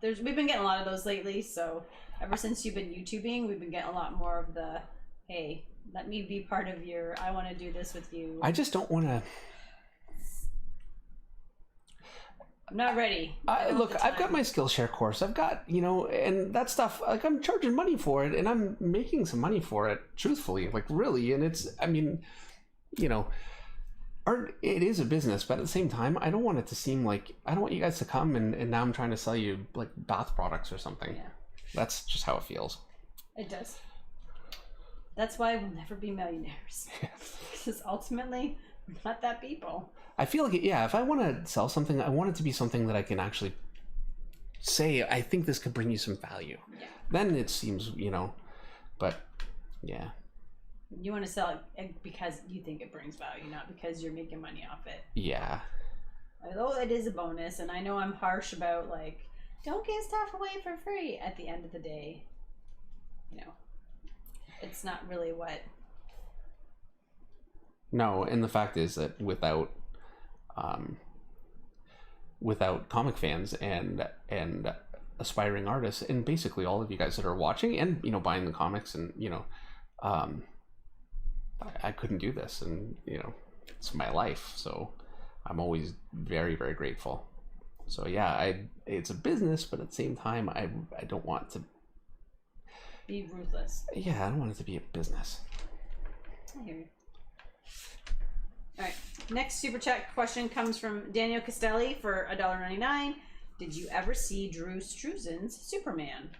We've been getting a lot of those lately. So ever since you've been YouTubing, we've been getting a lot more of the, hey, let me be part of your, I want to do this with you. I just don't want to. I'm not ready. Look, I've got my Skillshare course. I've got, you know, and that stuff, like, I'm charging money for it, and I'm making some money for it, truthfully, like, really. And it's, I mean, you know, art, it is a business, but at the same time, I don't want it to seem like, I don't want you guys to come and now I'm trying to sell you, like, bath products or something. Yeah. That's just how it feels. It does. That's why we'll never be millionaires. Because ultimately, we're not that people. I feel like, yeah, if I want to sell something, I want it to be something that I can actually say, I think this could bring you some value. Yeah. Then it seems, you know, but yeah. You want to sell it because you think it brings value, not because you're making money off it. Yeah. Although it is a bonus, and I know I'm harsh about, like, don't give stuff away for free. At the end of the day, you know, it's not really what. No, and the fact is that without comic fans and aspiring artists, and basically all of you guys that are watching and, you know, buying the comics, and, you know, I couldn't do this, and, you know, it's my life, so I'm always very, very grateful. So yeah, it's a business, but at the same time, I don't want to be ruthless. Yeah, I don't want it to be a business. I hear you. All right, next super chat question comes from Daniel Castelli for $1.99. Did you ever see Drew Struzan's Superman?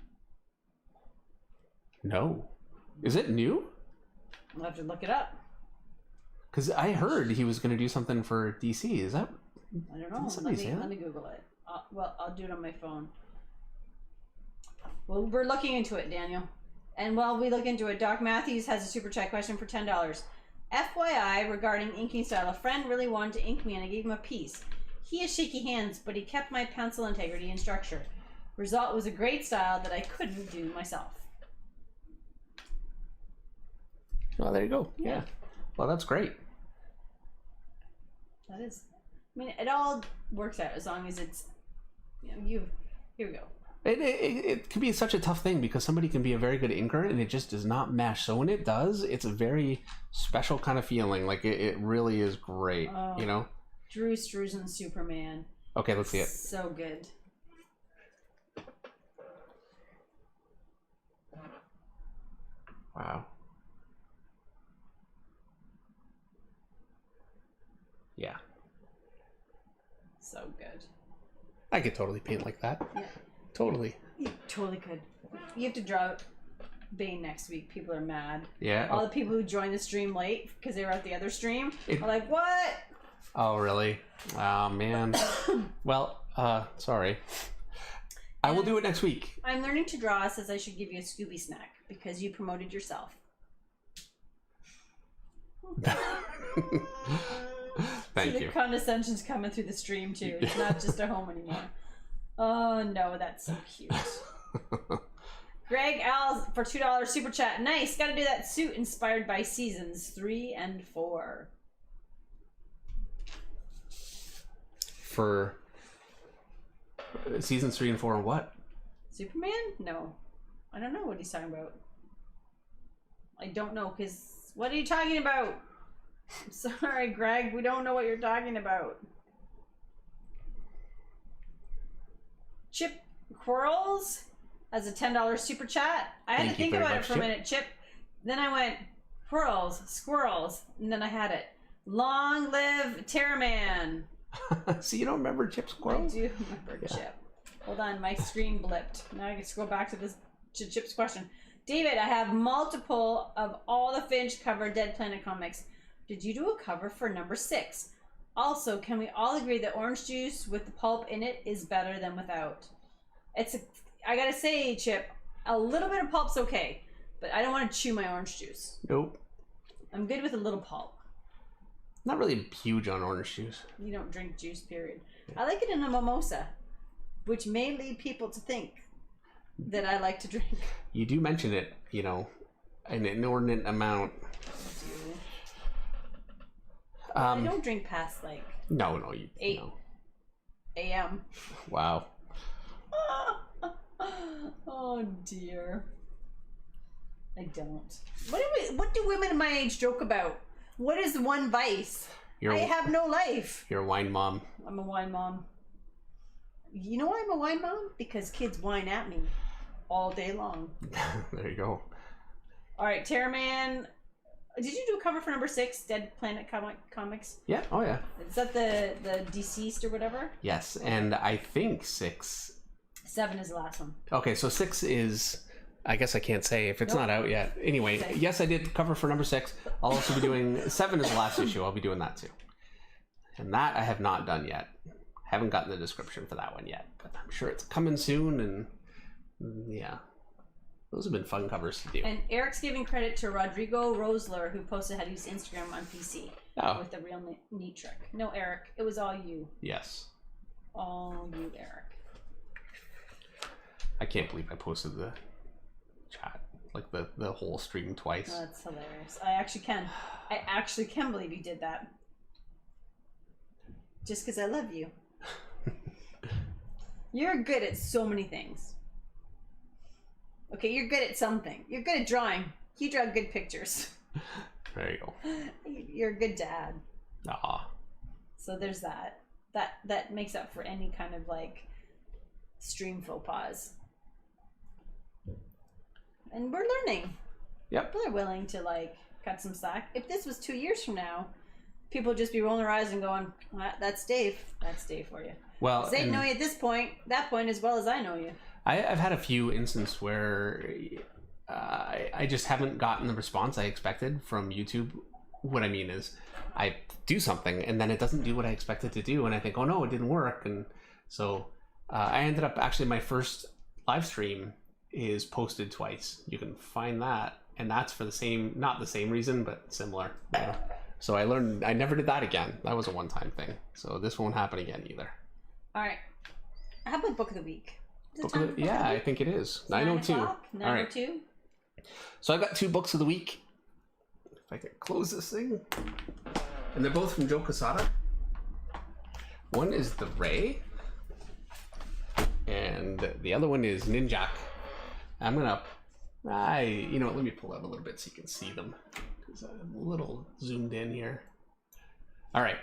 No. Is it new? I'll have to look it up. Because I heard he was going to do something for DC. Is that? I don't know. Let me Google it. I'll do it on my phone. Well, we're looking into it, Daniel. And while we look into it, Doc Matthews has a super chat question for $10. FYI, regarding inking style, a friend really wanted to ink me and I gave him a piece. He has shaky hands, but he kept my pencil integrity and structure. Result was a great style that I couldn't do myself. Oh, there you go. Yeah. Well, that's great. That is. I mean, it all works out as long as it's, you know, here we go. It can be such a tough thing because somebody can be a very good inker and it just does not mesh. So when it does, it's a very special kind of feeling. Like it really is great, you know? Drew Struzan Superman. Okay, let's see it. So good. Wow. Yeah. So good. I could totally paint like that. Yeah. Totally. You totally could. You have to draw Bane next week. People are mad. Yeah. All the people who joined the stream late because they were at the other stream are like, what? Oh, really? Oh, man. Well, sorry. I will do it next week. I'm learning to draw says I should give you a Scooby snack because you promoted yourself. Thank you. The condescension's coming through the stream too. It's not just a home anymore. Oh no, that's so cute. Greg Al for $2 super chat. Nice, got to do that suit inspired by seasons 3 and 4. For seasons 3 and 4 and what? Superman? No, I don't know what he's talking about. I don't know because what are you talking about? Sorry, Greg. We don't know what you're talking about. Chip Quarles has a $10 super chat. I had to think about it for a minute, Chip. Then I went, Quarles, squirrels, and then I had it. Long live Terraman. So you don't remember Chip's Quarles? I do remember Chip. Hold on, my screen blipped. Now I can scroll back to this to Chip's question. David, I have multiple of all the Finch cover Dead Planet comics. Did you do a cover for number 6? Also, can we all agree that orange juice with the pulp in it is better than without? I gotta say, Chip, a little bit of pulp's okay, but I don't want to chew my orange juice. Nope. I'm good with a little pulp. Not really huge on orange juice. You don't drink juice, period. I like it in a mimosa, which may lead people to think that I like to drink. You do mention it, you know, an inordinate amount. I don't drink past like no, you 8 no. a.m. Wow. Oh dear. I don't. What do women my age joke about? What is one vice? I have no life. You're a wine mom. I'm a wine mom. You know why I'm a wine mom? Because kids whine at me all day long. There you go. All right, Terraman. Did you do a cover for number 6, Dead Planet Comics? Yeah. Oh yeah. Is that the deceased or whatever? Yes, and I think 6. 7 is the last one. Okay, so 6 is. I guess I can't say if it's not out yet. Anyway, Okay. Yes, I did cover for number 6. I'll also be doing 7 is the last issue. I'll be doing that too, and that I have not done yet. Haven't gotten the description for that one yet, but I'm sure it's coming soon. And yeah, those have been fun covers to do. And Eric's giving credit to Rodrigo Rosler, who posted how to use Instagram on PC with a real neat trick. No, Eric, it was all you. Yes. All you, Eric. I can't believe I posted the chat, like the whole stream twice. Oh, that's hilarious. I actually can believe you did that. Just because I love you. You're good at so many things. Okay, you're good at something. You're good at drawing. You draw good pictures. There you go. You're a good dad. Ah. So there's that. That makes up for any kind of like stream faux pas. And we're learning. Yep. People are willing to like cut some slack. If this was 2 years from now, people would just be rolling their eyes and going, "That's Dave. That's Dave for you." Well, they know you at that point as well as I know you. I've had a few instances where I just haven't gotten the response I expected from YouTube. What I mean is, I do something and then it doesn't do what I expect it to do, and I think, oh no, it didn't work. And so I ended up actually my first live stream is posted twice. You can find that, and that's for the same, not the same reason, but similar. You know? So I learned I never did that again. That was a one-time thing. So this won't happen again either. All right. How about book of the week? Yeah, I think it is. 9:02. 9:02. All right. So I've got 2 books of the week. If I can close this thing. And they're both from Joe Quesada. One is The Ray. And the other one is Ninjak. I'm gonna, you know what, let me pull out a little bit so you can see them, because I'm a little zoomed in here. All right,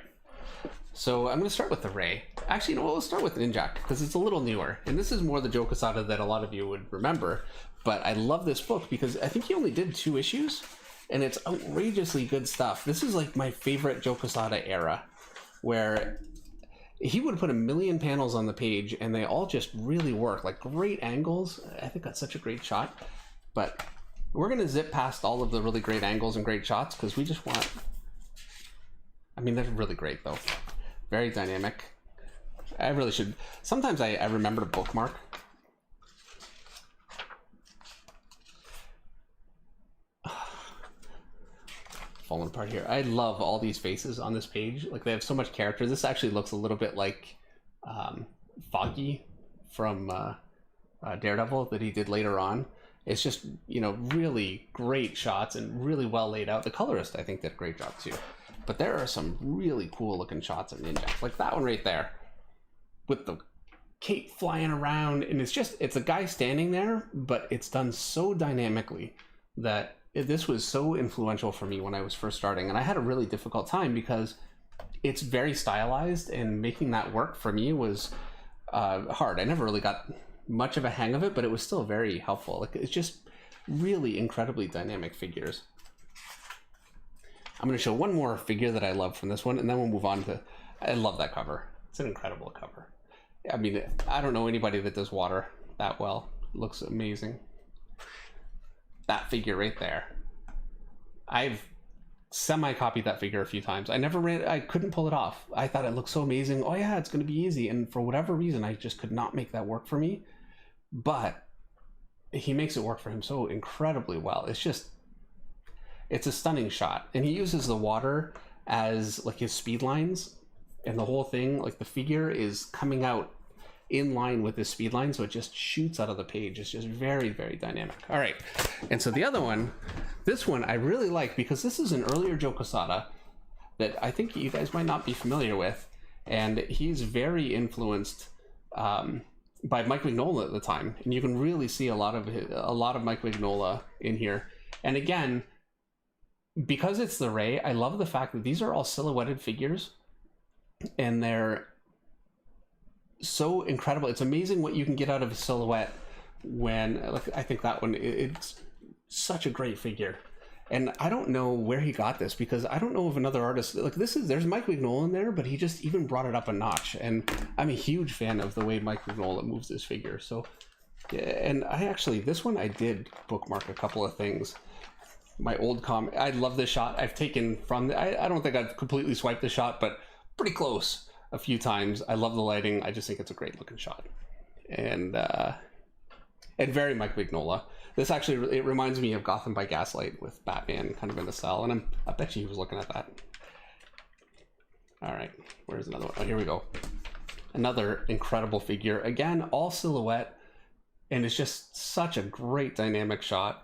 so I'm gonna start with The Ray. Actually, you know what, let's start with Ninjak, because it's a little newer, and this is more the Joe Quesada that a lot of you would remember, but I love this book because I think he only did 2 issues, and it's outrageously good stuff. This is like my favorite Joe Quesada era, where he would put 1,000,000 panels on the page and they all just really work, like great angles. I think that's such a great shot, but we're going to zip past all of the really great angles and great shots because we just want, I mean, they're really great though. Very dynamic. I really should, sometimes I remember to bookmark. Falling apart here. I love all these faces on this page. Like, they have so much character. This actually looks a little bit like Foggy from Daredevil that he did later on. It's just, you know, really great shots and really well laid out. The colorist, I think, did a great job too. But there are some really cool looking shots of Ninja. Like that one right there with the cape flying around. And it's a guy standing there, but it's done so dynamically that this was so influential for me when I was first starting, and I had a really difficult time because it's very stylized, and making that work for me was hard. I never really got much of a hang of it, but it was still very helpful. Like, it's just really incredibly dynamic figures. I'm going to show one more figure that I love from this one, and then we'll move on to... I love that cover. It's an incredible cover. I mean, I don't know anybody that does water that well. It looks amazing. That figure right there. I've semi-copied that figure a few times. I couldn't pull it off. I thought it looked so amazing. Oh yeah, it's going to be easy. And for whatever reason, I just could not make that work for me. But he makes it work for him so incredibly well. It's a stunning shot. And he uses the water as like his speed lines, and the whole thing, like the figure is coming out in line with his speed line, so it just shoots out of the page. It's just very, very dynamic. All right, and so the other one, this one I really like because this is an earlier Joe Quesada that I think you guys might not be familiar with, and he's very influenced by Mike Mignola at the time, and you can really see a lot of Mike Mignola in here. And again, because it's the Ray, I love the fact that these are all silhouetted figures, and they're so incredible. It's amazing what you can get out of a silhouette when, like, I think that one, it's such a great figure. And I don't know where he got this, because I don't know of another artist like there's Mike Mignola in there, but he just even brought it up a notch. And I'm a huge fan of the way Mike Mignola moves this figure. So yeah, and this one I did bookmark a couple of things. My old comic, I love this shot. I've taken from I don't think I've completely swiped the shot, but pretty close a few times. I love the lighting. I just think it's a great looking shot, and very Mike Mignola. This actually, it reminds me of Gotham by Gaslight with Batman kind of in the style, and I bet you he was looking at that. All right, where's another one? Oh, here we go. Another incredible figure. Again, all silhouette, and it's just such a great dynamic shot.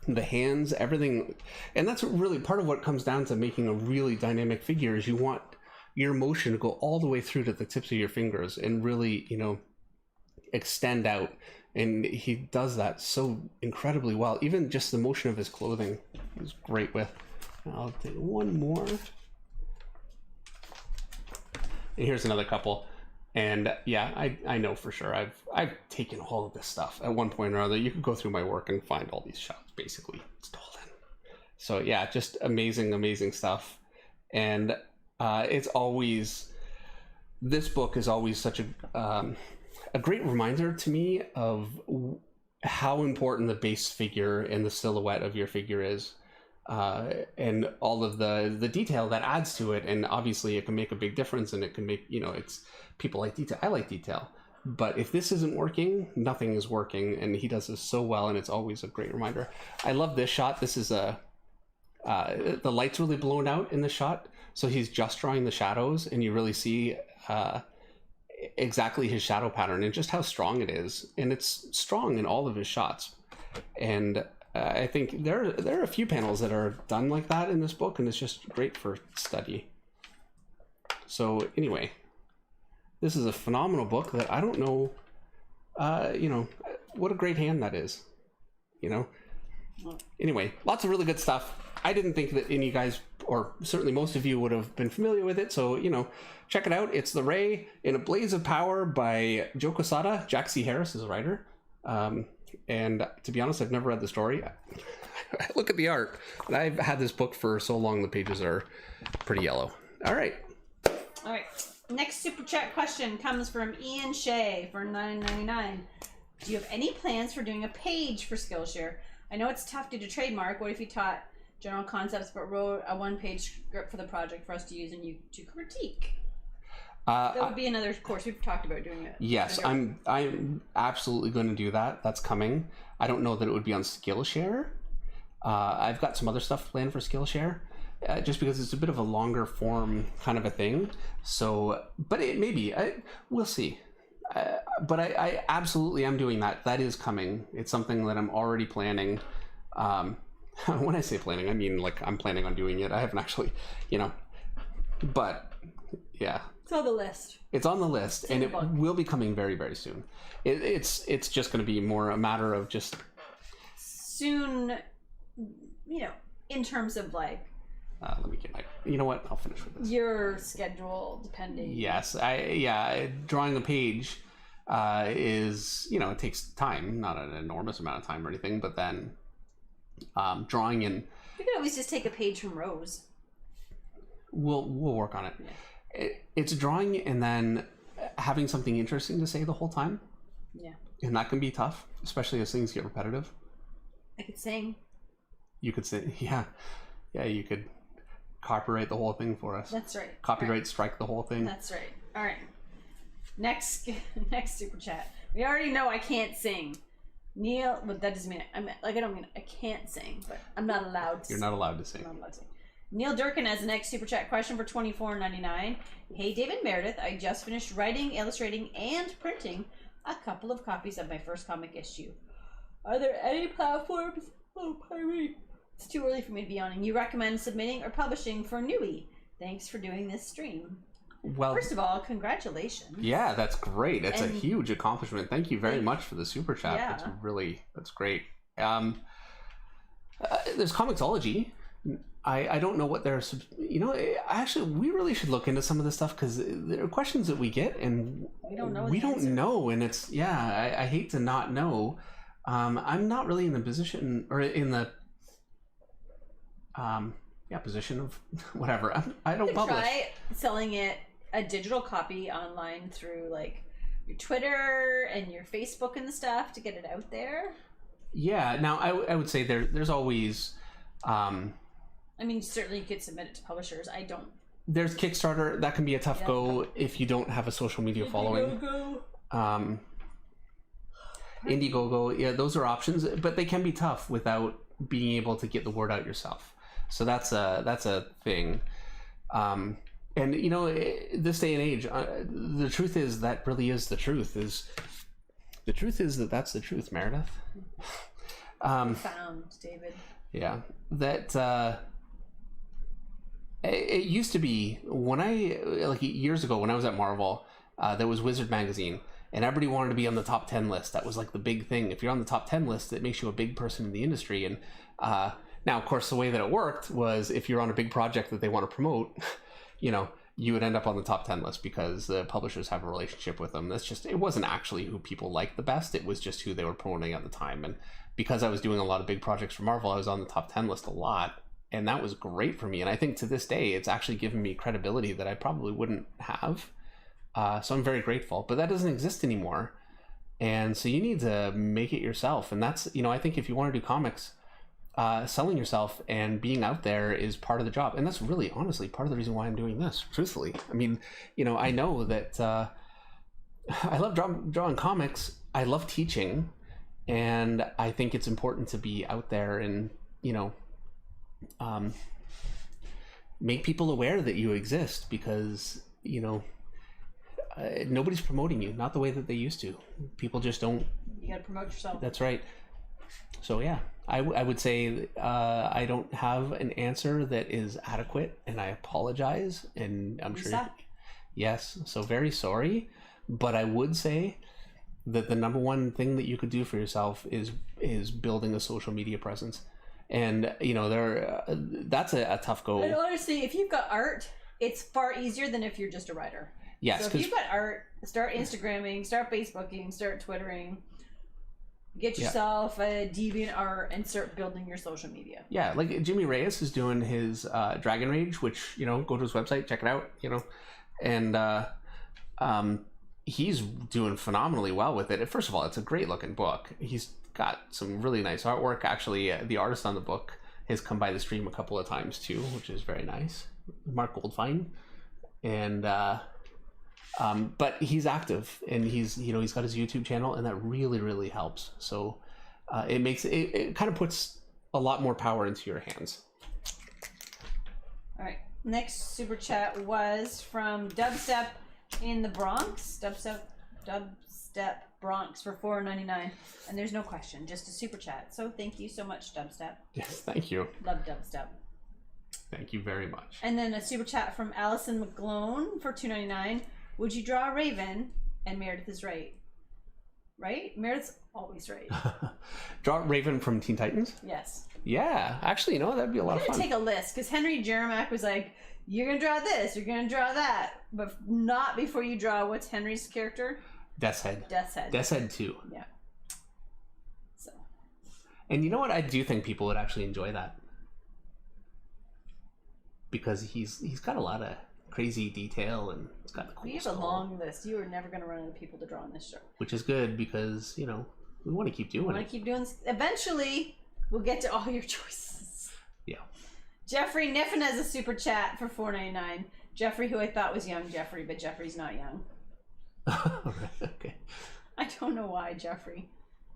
The hands, everything, and that's really part of what comes down to making a really dynamic figure is you want your motion to go all the way through to the tips of your fingers and really, extend out. And he does that so incredibly well. Even just the motion of his clothing is great with. I'll take one more. And here's another couple. And yeah, I know for sure I've taken all of this stuff at one point or other. You could go through my work and find all these shots basically stolen. So yeah, just amazing stuff. And this book is always such a great reminder to me of how important the base figure and the silhouette of your figure is, and all of the detail that adds to it. And obviously it can make a big difference, and it can make, it's people like detail. I like detail, but if this isn't working, nothing is working. And he does this so well, and it's always a great reminder. I love this shot. This is the light's really blown out in the shot, so he's just drawing the shadows, and you really see exactly his shadow pattern and just how strong it is. And it's strong in all of his shots. And I think there are a few panels that are done like that in this book, and it's just great for study. So anyway, this is a phenomenal book that I don't know, what a great hand that is, Anyway, lots of really good stuff. I didn't think that any of you guys, or certainly most of you, would have been familiar with it. So, check it out. It's The Ray in a Blaze of Power by Joe Quesada. Jack C. Harris is a writer. And to be honest, I've never read the story. I look at the art, and I've had this book for so long, the pages are pretty yellow. All right. Next super chat question comes from Ian Shea for $9.99. Do you have any plans for doing a page for Skillshare? I know it's tough due to trademark. What if you taught general concepts but wrote a one-page script for the project for us to use and you to critique? That would be another course. We've talked about doing it. Yes, I'm absolutely going to do that. That's coming. I don't know that it would be on Skillshare. I've got some other stuff planned for Skillshare, just because it's a bit of a longer form kind of a thing. So, but it maybe we'll see. But I absolutely am doing that. That is coming. It's something that I'm already planning. When I say planning, I mean like I'm planning on doing it. I haven't actually, but yeah. It's on the list. It's on the list, and it will be coming very, very soon. It's just going to be more a matter of just soon. you know, in terms of like let me get my. You know what? I'll finish with this. your schedule, depending. Yes, drawing a page is, you know, it takes time, not an enormous amount of time or anything, but then drawing in. You could always just take a page from Rose. We'll work on it. Yeah. It's drawing and then having something interesting to say the whole time. Yeah. And that can be tough, especially as things get repetitive. I could sing. You could say, yeah, you could copyright the whole thing for us. That's right. Copyright strike the whole thing. That's right. All right. Next super chat. We already know I can't sing. Neil, but that doesn't mean I don't mean I can't sing, but I'm not allowed to. You're not allowed to sing. I'm not allowed to sing. Neil Durkin has the next super chat question for $24.99. Hey David Meredith, I just finished writing, illustrating, and printing a couple of copies of my first comic issue. Are there any platforms? Oh, pardon me. It's too early for me to be on. And you recommend submitting or publishing for Newey? Thanks for doing this stream. Well, first of all, congratulations. Yeah, that's great. It's a huge accomplishment. Thank you very much for the super chat. Yeah. That's great. There's Comixology. I don't know what they're, you know, actually we really should look into some of this stuff because there are questions that we get and we don't know. And it's, I hate to not know. I'm not really in the position or in the position of whatever. I don't publish. Try selling it a digital copy online through like your Twitter and your Facebook and the stuff to get it out there. Yeah. Now I would say there's always. I mean, certainly you could submit it to publishers. There's Kickstarter. That can be a tough go if you don't have a social media following. Indiegogo. Yeah, those are options, but they can be tough without being able to get the word out yourself. So that's a thing. And you know, this day and age, the truth is that really is the truth. The truth is that that's the truth, Meredith. Found David. Yeah, that. It used to be when years ago when I was at Marvel, there was Wizard magazine, and everybody wanted to be on the top 10 list. That was like the big thing. If you're on the top 10 list, it makes you a big person in the industry. And now, of course, the way that it worked was if you're on a big project that they want to promote, you know, you would end up on the top 10 list because the publishers have a relationship with them. It wasn't actually who people liked the best. It was just who they were promoting at the time. And because I was doing a lot of big projects for Marvel, I was on the top 10 list a lot. And that was great for me. And I think to this day, it's actually given me credibility that I probably wouldn't have. So I'm very grateful. But that doesn't exist anymore. And so you need to make it yourself. And that's, you know, I think if you want to do comics, selling yourself and being out there is part of the job. And that's really, honestly, part of the reason why I'm doing this, truthfully. I mean, you know, I know that I love drawing comics. I love teaching. And I think it's important to be out there and, you know, make people aware that you exist because, you know, nobody's promoting you, not the way that they used to. People just don't. You gotta promote yourself. That's right. So yeah, I would say I don't have an answer that is adequate, and I apologize, and I'm sure. Yes, so very sorry, but I would say that the number one thing that you could do for yourself is building a social media presence. And you know, that's a tough go. And honestly, if you've got art, it's far easier than if you're just a writer. Yes. So if you've got art, start Instagramming, start Facebooking, start Twittering. Get yourself a DeviantArt and start building your social media. Yeah, like Jimmy Reyes is doing his Dragon Rage, which, you know, go to his website, check it out, you know, and he's doing phenomenally well with it. First of all, it's a great looking book. He's got some really nice artwork. Actually, the artist on the book has come by the stream a couple of times too, which is very nice. Mark Goldfein. And but he's active, and he's got his YouTube channel, and that really, really helps. So it kind of puts a lot more power into your hands. All right, next super chat was from Dubstep in the Bronx. Dubstep Bronx for $4.99, and there's no question, just a super chat. So thank you so much, Dubstep. Yes, thank you. Love Dubstep. Thank you very much. And then a super chat from Allison McGlone for $2.99. Would you draw a raven? And Meredith is right. Right? Meredith's always right. Draw Raven from Teen Titans? Yes. Yeah, actually, that'd be a lot of I'm fun. gonna take a list because Henry Jeremiah was like, "You're gonna draw this, you're gonna draw that, but not before you draw what's Henry's character." Death's Head. Death's Head. Death's Head 2. Yeah. So. And you know what? I do think people would actually enjoy that because he's got a lot of crazy detail and it's got the cool We have skull, a long list. You are never gonna run out of people to draw on this show. which is good because we want to keep doing I want it. to keep doing this. Eventually, we'll get to all your choices. Yeah. Jeffrey Niffen has a super chat for $4.99. Jeffrey, who I thought was young Jeffrey, but Jeffrey's not young. Okay. I don't know why, Jeffrey.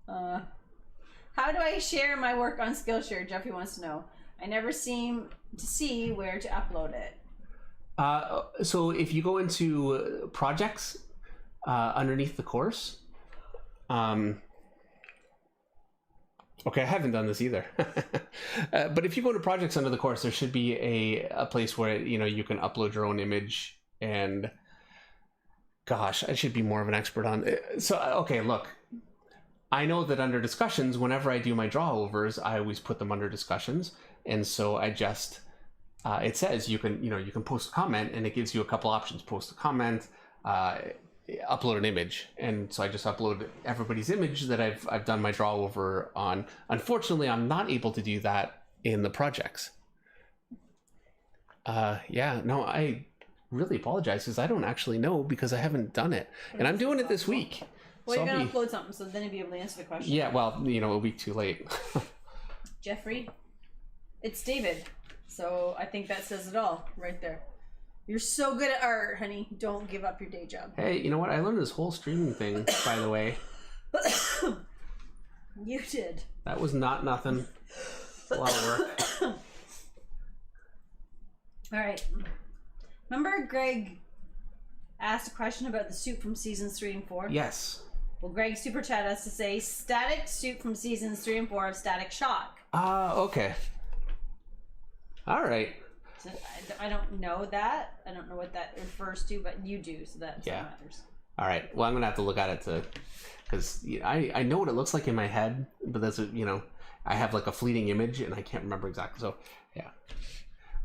How do I share my work on Skillshare? Jeffrey wants to know. I never seem to see where to upload it. So if you go into projects underneath the course, okay, I haven't done this either. But if you go to projects under the course, there should be a place where you can upload your own image. And gosh, I should be more of an expert on it. So okay, look, I know that under discussions, whenever I do my draw overs, I always put them under discussions, and so I just it says you can post a comment, and it gives you a couple options: post a comment, upload an image. And so I just upload everybody's image that I've done my draw over on. Unfortunately, I'm not able to do that in the projects. I really apologize because I don't actually know because I haven't done it, and I'm doing it this week. Well, so you're going to upload something, so then you'll be able to answer the question. Yeah, well, it'll be too late. Jeffrey, it's David. So I think that says it all right there. You're so good at art, honey. Don't give up your day job. Hey, you know what? I learned this whole streaming thing, by the way. You did. That was not nothing. It's a lot of work. All right. Remember Greg asked a question about the suit from seasons 3 and 4? Yes. Well, Greg Super Chat has to say static suit from seasons 3 and 4 of Static Shock. Okay. All right. So I don't know that. I don't know what that refers to, but you do, so that matters. All right. Well, I'm gonna have to look at it because I know what it looks like in my head, but that's I have like a fleeting image and I can't remember exactly. So yeah,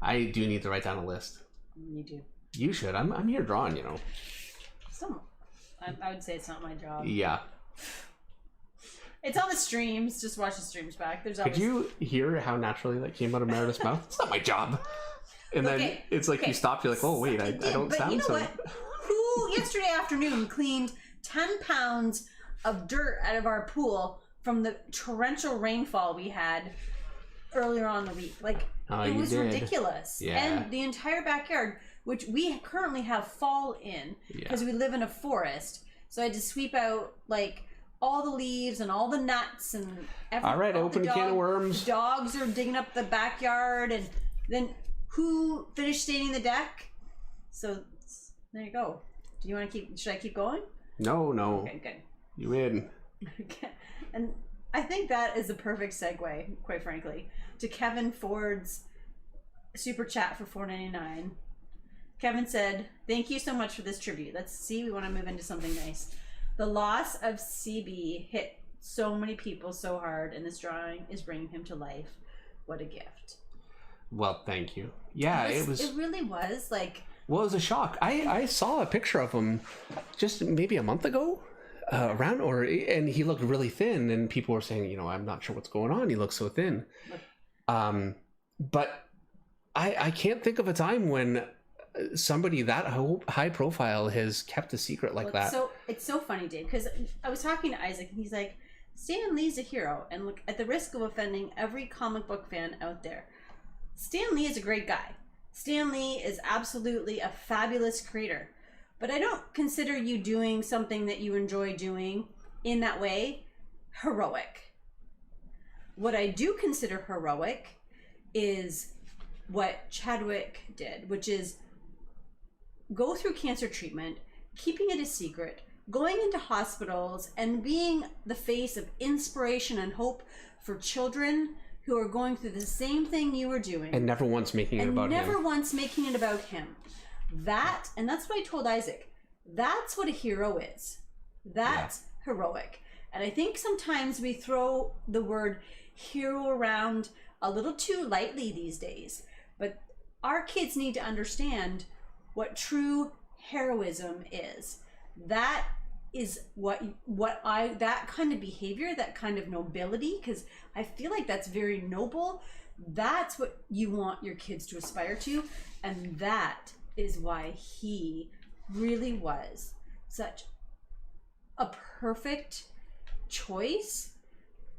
I do need to write down a list. You do. You should. I'm here drawing. I would say it's not my job. Yeah. It's on the streams. Just watch the streams back. There's always... Could you hear how naturally that came out of Meredith's mouth? It's not my job. And then it's like you stopped. You're like, oh wait, I don't sound so. What? Who yesterday afternoon cleaned 10 pounds of dirt out of our pool from the torrential rainfall we had earlier on in the week? Like it was ridiculous. Yeah. And the entire backyard, which we currently have fall in because we live in a forest, so I had to sweep out like all the leaves and all the nuts and everything. All right, open a can of worms. The dogs are digging up the backyard, and then who finished staining the deck? So there you go. Do you want to keep? Should I keep going? No. Okay, good. You win. Okay. And I think that is a perfect segue, quite frankly, to Kevin Ford's super chat for $4.99. Kevin said, "Thank you so much for this tribute. Let's see. We want to move into something nice. The loss of CB hit so many people so hard, and this drawing is bringing him to life. What a gift." Well, thank you. Yeah, it was. It really was like. Well, it was a shock. I saw a picture of him just maybe a month ago, and he looked really thin, and people were saying, I'm not sure what's going on. He looks so thin. But I can't think of a time when somebody that high profile has kept a secret like that. So it's so funny, Dave, because I was talking to Isaac, and he's like, Stan Lee's a hero, and look, at the risk of offending every comic book fan out there, Stan Lee is a great guy. Stan Lee is absolutely a fabulous creator, but I don't consider you doing something that you enjoy doing in that way heroic. What I do consider heroic is what Chadwick did, which is go through cancer treatment, keeping it a secret, going into hospitals, and being the face of inspiration and hope for children who are going through the same thing you were doing. And never once making it about him. Never once making it about him. And that's what I told Isaac. That's what a hero is. That's heroic. And I think sometimes we throw the word hero around a little too lightly these days. But our kids need to understand what true heroism is. That is that kind of behavior, that kind of nobility, because I feel like that's very noble. That's what you want your kids to aspire to, and that is why he really was such a perfect choice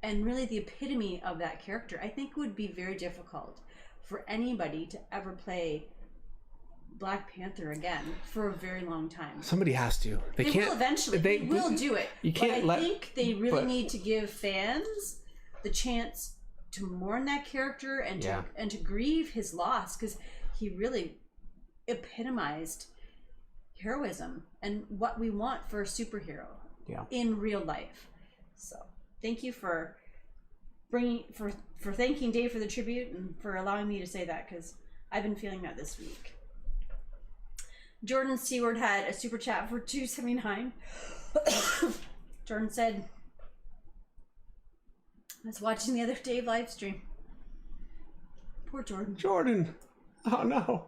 and really the epitome of that character. I think it would be very difficult for anybody to ever play Black Panther again for a very long time. Somebody has to. They can't will eventually. They will do it. You can't I think they really need to give fans the chance to mourn that character and to grieve his loss, because he really epitomized heroism and what we want for a superhero in real life. So thank you for thanking Dave for the tribute and for allowing me to say that, because I've been feeling that this week. Jordan Seward had a super chat for $2.79. Jordan said, I was watching the other Dave live stream. Poor Jordan. Jordan. Oh no.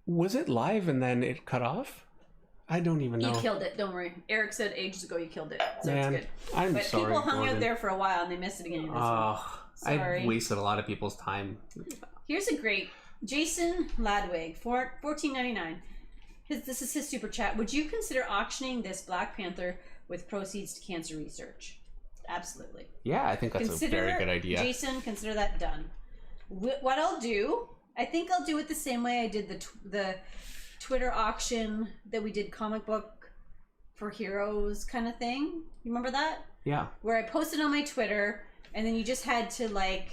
Was it live and then it cut off? I don't even know. You killed it, don't worry. Eric said ages ago you killed it, so Man, it's good. I'm sorry, people hung Jordan. out there for a while and they missed the beginning of this one. Sorry. I wasted a lot of people's time. Here's a great Jason Ladwig, $14.99. This is his super chat. Would you consider auctioning this Black Panther with proceeds to cancer research? Absolutely. Yeah, I think that's a very good idea. Jason, consider that done. What I'll do, I think I'll do it the same way I did the Twitter auction that we did, comic book for heroes kind of thing. You remember that? Yeah. Where I posted on my Twitter and then you just had to like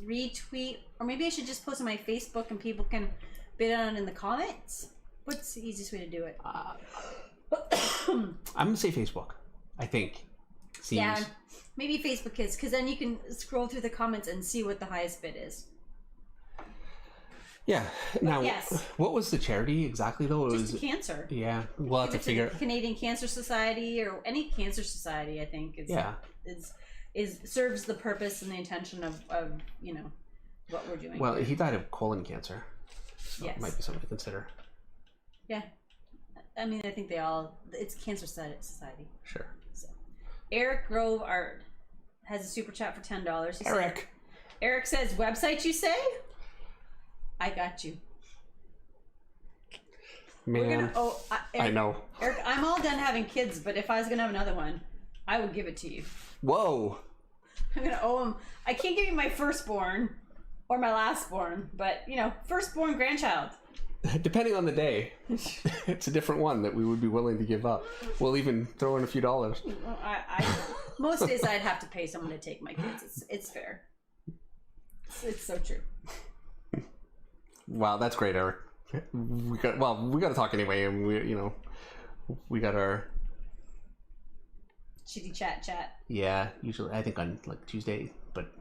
retweet, or maybe I should just post on my Facebook and people can bid on it in the comments. What's the easiest way to do it? I'm gonna say Facebook. I think. Seems... Yeah, maybe Facebook is, because then you can scroll through the comments and see what the highest bid is. Yeah. Now, yes. What was the charity exactly though? It Just cancer. Yeah, we'll have to figure. The Canadian Cancer Society, or any cancer society, I think is serves the purpose and the intention of you know what we're doing. Well, he died of colon cancer, so yes. It might be something to consider. Yeah, I mean, I think it's Cancer Society. Sure. So, Eric Grove Art has a super chat for $10. Eric says, website you say? I got you. Man, Eric, I know. Eric, I'm all done having kids, but if I was gonna have another one, I would give it to you. Whoa. I'm gonna owe him. I can't give you my firstborn or my lastborn, but you know, firstborn grandchild. Depending on the day, it's a different one that we would be willing to give up. We'll even throw in a few dollars. Most days I'd have to pay someone to take my kids. It's fair. It's so true. Wow, that's great, Eric. We got to talk anyway, and we got our shitty chat. Yeah, usually I think on like Tuesday, but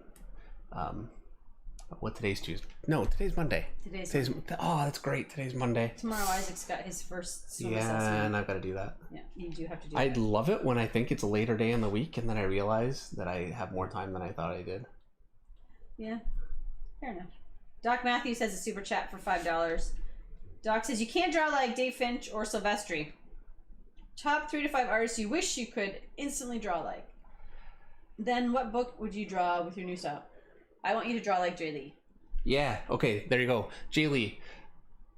what today's Tuesday? No, today's Monday. Today's oh, that's great. Today's Monday. Tomorrow Isaac's got his first swim assessment. Yeah, and I've got to do that. Yeah, you do have to do I that. love it when I think it's a later day in the week and then I realize that I have more time than I thought I did. Yeah, fair enough. Doc Matthews has a super chat for $5. Doc says, you can't draw like Dave Finch or Silvestri. Top 3 to 5 artists you wish you could instantly draw like. Then what book would you draw with your new style? I want you to draw like Jay Lee. Yeah, okay, there you go. Jay Lee.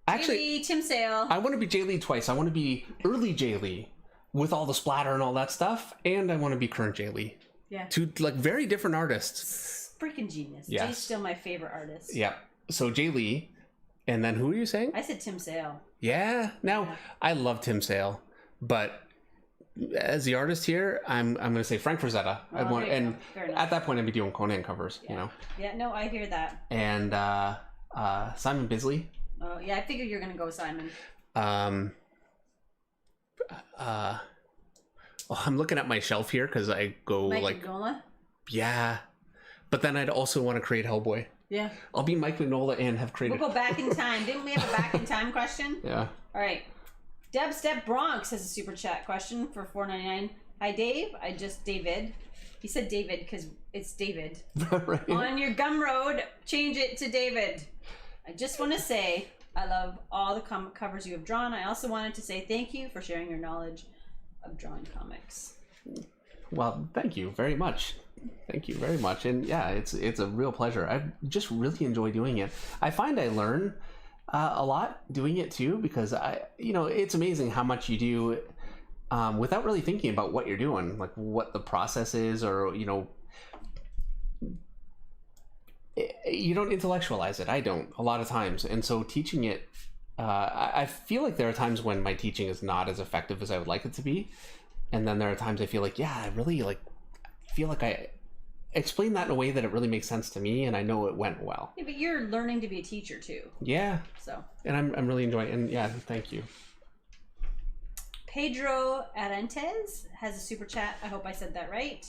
Actually, Jay Lee, Tim Sale. I want to be Jay Lee twice. I want to be early Jay Lee with all the splatter and all that stuff, and I want to be current Jay Lee. Yeah. Two like very different artists. Freaking genius. Yes. Jay's still my favorite artist. Yeah. So Jay Lee, and then who are you saying? I said Tim Sale. Yeah. Now, I love Tim Sale, but as the artist here, I'm going to say Frank Frazetta. At that point, I'd be doing Conan covers, yeah. you know. Yeah, no, I hear that. And Simon Bisley. Oh, yeah, I figured you were going to go Simon. I'm looking at my shelf here because I go Mike Mignola? Yeah. But then I'd also want to create Hellboy. Yeah. I'll be Mike Mignola and have created... We'll go back in time. Didn't we have a back in time question? Yeah. All right. Deb Step Bronx has a super chat question for $4.99. Hi, Dave. David. He said David because it's David. Right. On your Gumroad, change it to David. I just want to say I love all the comic covers you have drawn. I also wanted to say thank you for sharing your knowledge of drawing comics. Well, thank you very much. Thank you very much. And yeah, it's a real pleasure. I just really enjoy doing it. I find I learn a lot doing it too, because it's amazing how much you do without really thinking about what you're doing, like what the process is, or you don't intellectualize it. I don't a lot of times, and so teaching it, I feel like there are times when my teaching is not as effective as I would like it to be, and then there are times I feel like, I really feel like I explain that in a way that it really makes sense to me, and I know it went well. Yeah, but you're learning to be a teacher too. Yeah. So. And I'm really enjoying it, and yeah, thank you. Pedro Arentes has a super chat. I hope I said that right.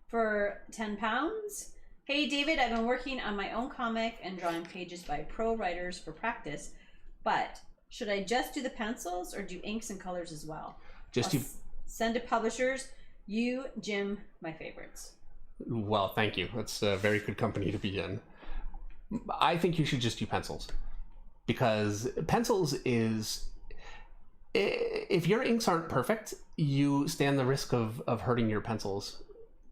For £10. Hey David, I've been working on my own comic and drawing pages by pro writers for practice, but should I just do the pencils or do inks and colors as well? Send to publishers. You, Jim, my favorites. Well, thank you. That's a very good company to be in. I think you should just do pencils, because pencils is, if your inks aren't perfect, you stand the risk of hurting your pencils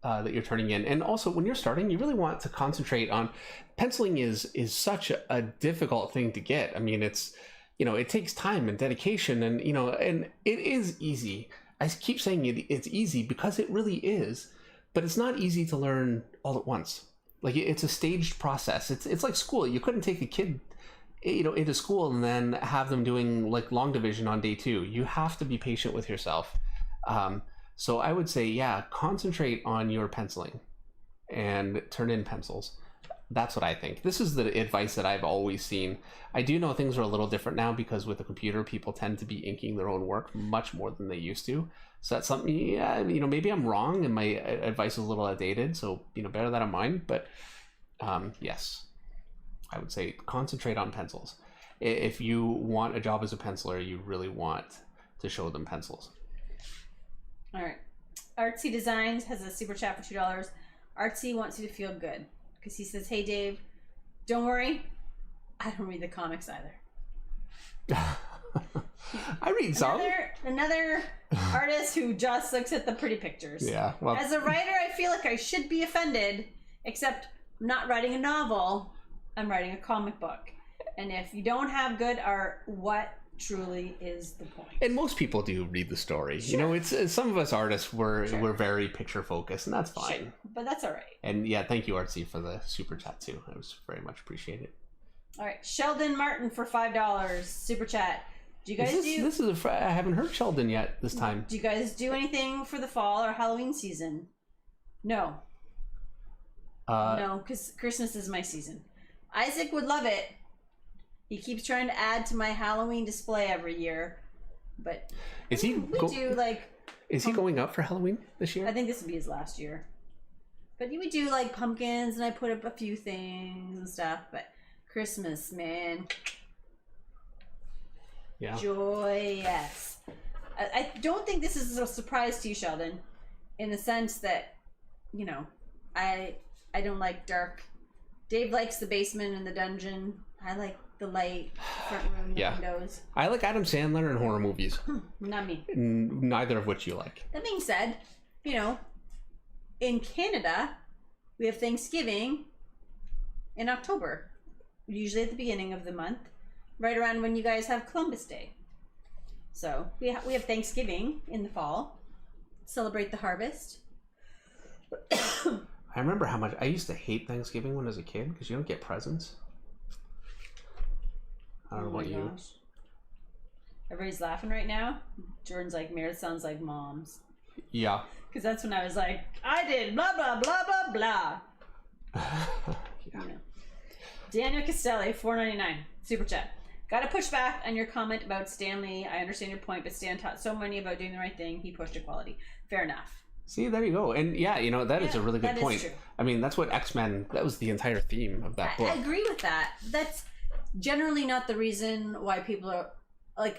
that you're turning in. And also, when you're starting, you really want to concentrate on penciling. Is such a difficult thing to get. I mean, it's, it takes time and dedication, and and it is easy. I keep saying it's easy because it really is, but it's not easy to learn all at once. Like, it's a staged process. It's like school. You couldn't take a kid into school and then have them doing like long division on day 2. You have to be patient with yourself. So I would say, concentrate on your penciling and turn in pencils. That's what I think. This is the advice that I've always seen. I do know things are a little different now, because with the computer, people tend to be inking their own work much more than they used to. So that's something, maybe I'm wrong and my advice is a little outdated. So, bear that in mind. But yes, I would say concentrate on pencils. If you want a job as a penciler, you really want to show them pencils. All right. Artsy Designs has a super chat for $2. Artsy wants you to feel good, because he says, hey Dave, don't worry, I don't read the comics either. I read some. Another artist who just looks at the pretty pictures. Yeah. Well, as a writer, I feel like I should be offended, except I'm not writing a novel, I'm writing a comic book. And if you don't have good art, what truly is the point? And most people do read the story. Sure. It's some of us artists we're very picture focused, and that's fine. Sure. But that's all right. And yeah, thank you, Artsy, for the super chat too. I was very much appreciated. All right, Sheldon Martin for $5 super chat. Do you guys I haven't heard Sheldon yet this time. Do you guys do anything for the fall or Halloween season? No. No, because Christmas is my season. Isaac would love it. He keeps trying to add to my Halloween display every year, but is he going up for Halloween this year? I think this would be his last year. But we do like pumpkins, and I put up a few things and stuff. But Christmas, man, joy, yes. I don't think this is a surprise to you, Sheldon, in the sense that I don't like dark. Dave likes the basement and the dungeon. I like the light, front room, the windows. I like Adam Sandler and horror movies. Not me. Neither of which you like. That being said, in Canada, we have Thanksgiving in October, usually at the beginning of the month, right around when you guys have Columbus Day. So we have Thanksgiving in the fall, celebrate the harvest. I remember how much I used to hate Thanksgiving when I was a kid, because you don't get presents. I don't know about you. Everybody's laughing right now. Jordan's like, Meredith sounds like moms. Yeah. Because that's when I was like, I did blah, blah, blah, blah, blah. Yeah. Daniel Castelli, $4.99. Super chat. Gotta push back on your comment about Stanley. I understand your point, but Stan taught so many about doing the right thing. He pushed equality. Fair enough. See, there you go. And that is a really good point. True. I mean, that's what X-Men, that was the entire theme of that book. I agree with that. That's generally not the reason why people are,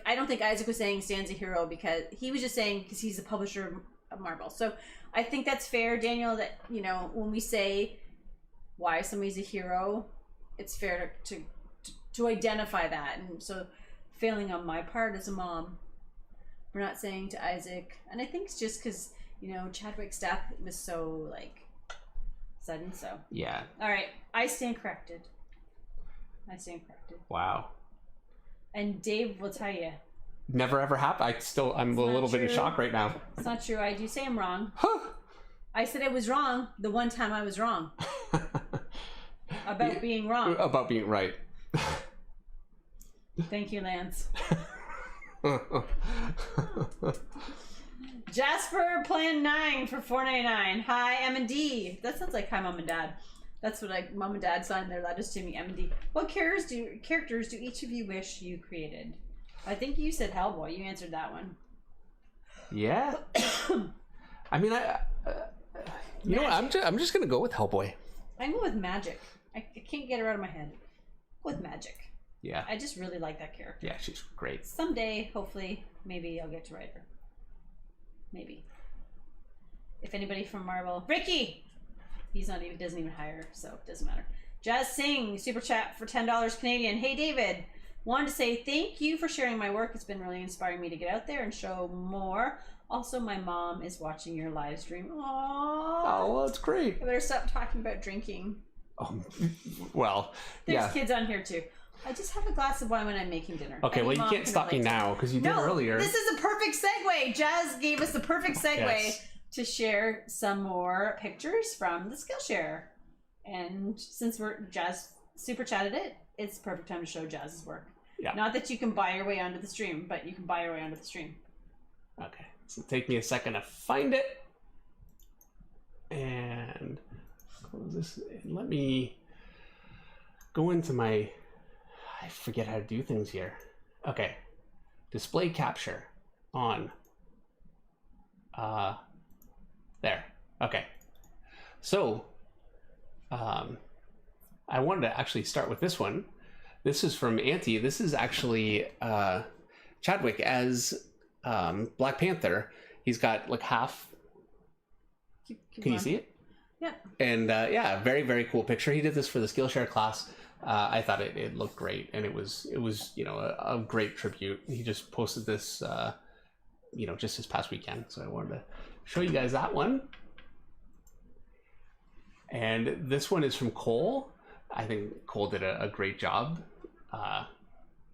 I don't think Isaac was saying Stan's a hero, because he was just saying because he's the publisher of Marvel. So I think that's fair, Daniel, that, you know, when we say why somebody's a hero, it's fair to identify that. And so failing on my part as a mom, we're not saying to Isaac, and I think it's just because, you know, Chadwick's death was so, like, sudden, so. Yeah. All right, I stand corrected. Wow. And Dave will tell you. Never ever happened. I'm a little bit in shock right now. It's not true. I do say I'm wrong. I said I was wrong the one time I was wrong. About being wrong. About being right. Thank you, Lance. Jasper Plan 9 for $4.99. Hi, M&D. That sounds like hi, Mom and Dad. That's what Mom and Dad signed their letters to me, M&D. What characters do each of you wish you created? I think you said Hellboy. You answered that one. Yeah. I mean, you know what? I'm just gonna go with Hellboy. I go with Magic. I can't get her out of my head. With Magic. Yeah. I just really like that character. Yeah, she's great. Someday, hopefully, maybe I'll get to write her. Maybe. If anybody from Marvel, Ricky. He's not even doesn't even hire, so it doesn't matter. Jazz Singh, super chat for $10 Canadian. Hey David, wanted to say thank you for sharing my work. It's been really inspiring me to get out there and show more. Also, my mom is watching your live stream. Aww. Oh, well, that's great. I better stop talking about drinking. Well, There's kids on here too. I just have a glass of wine when I'm making dinner. Okay, well, you can't stop me now because you did earlier. This is a perfect segue. Jazz gave us the perfect segue to share some more pictures from the Skillshare. And since Jazz super chatted it, it's the perfect time to show Jazz's work. Yeah. Not that you can buy your way onto the stream, but you can buy your way onto the stream. Okay, so take me a second to find it. And close this. And let me go into my... I forget how to do things here. Okay. Display capture on. There. Okay. So, I wanted to actually start with this one. This is from Auntie. This is actually Chadwick as Black Panther. He's got like half. Can you see it? Yeah. And yeah, very, very cool picture. He did this for the Skillshare class. I thought it looked great, and it was you know a great tribute. He just posted this you know just this past weekend, so I wanted to show you guys that one. And this one is from Cole. I think Cole did a great job.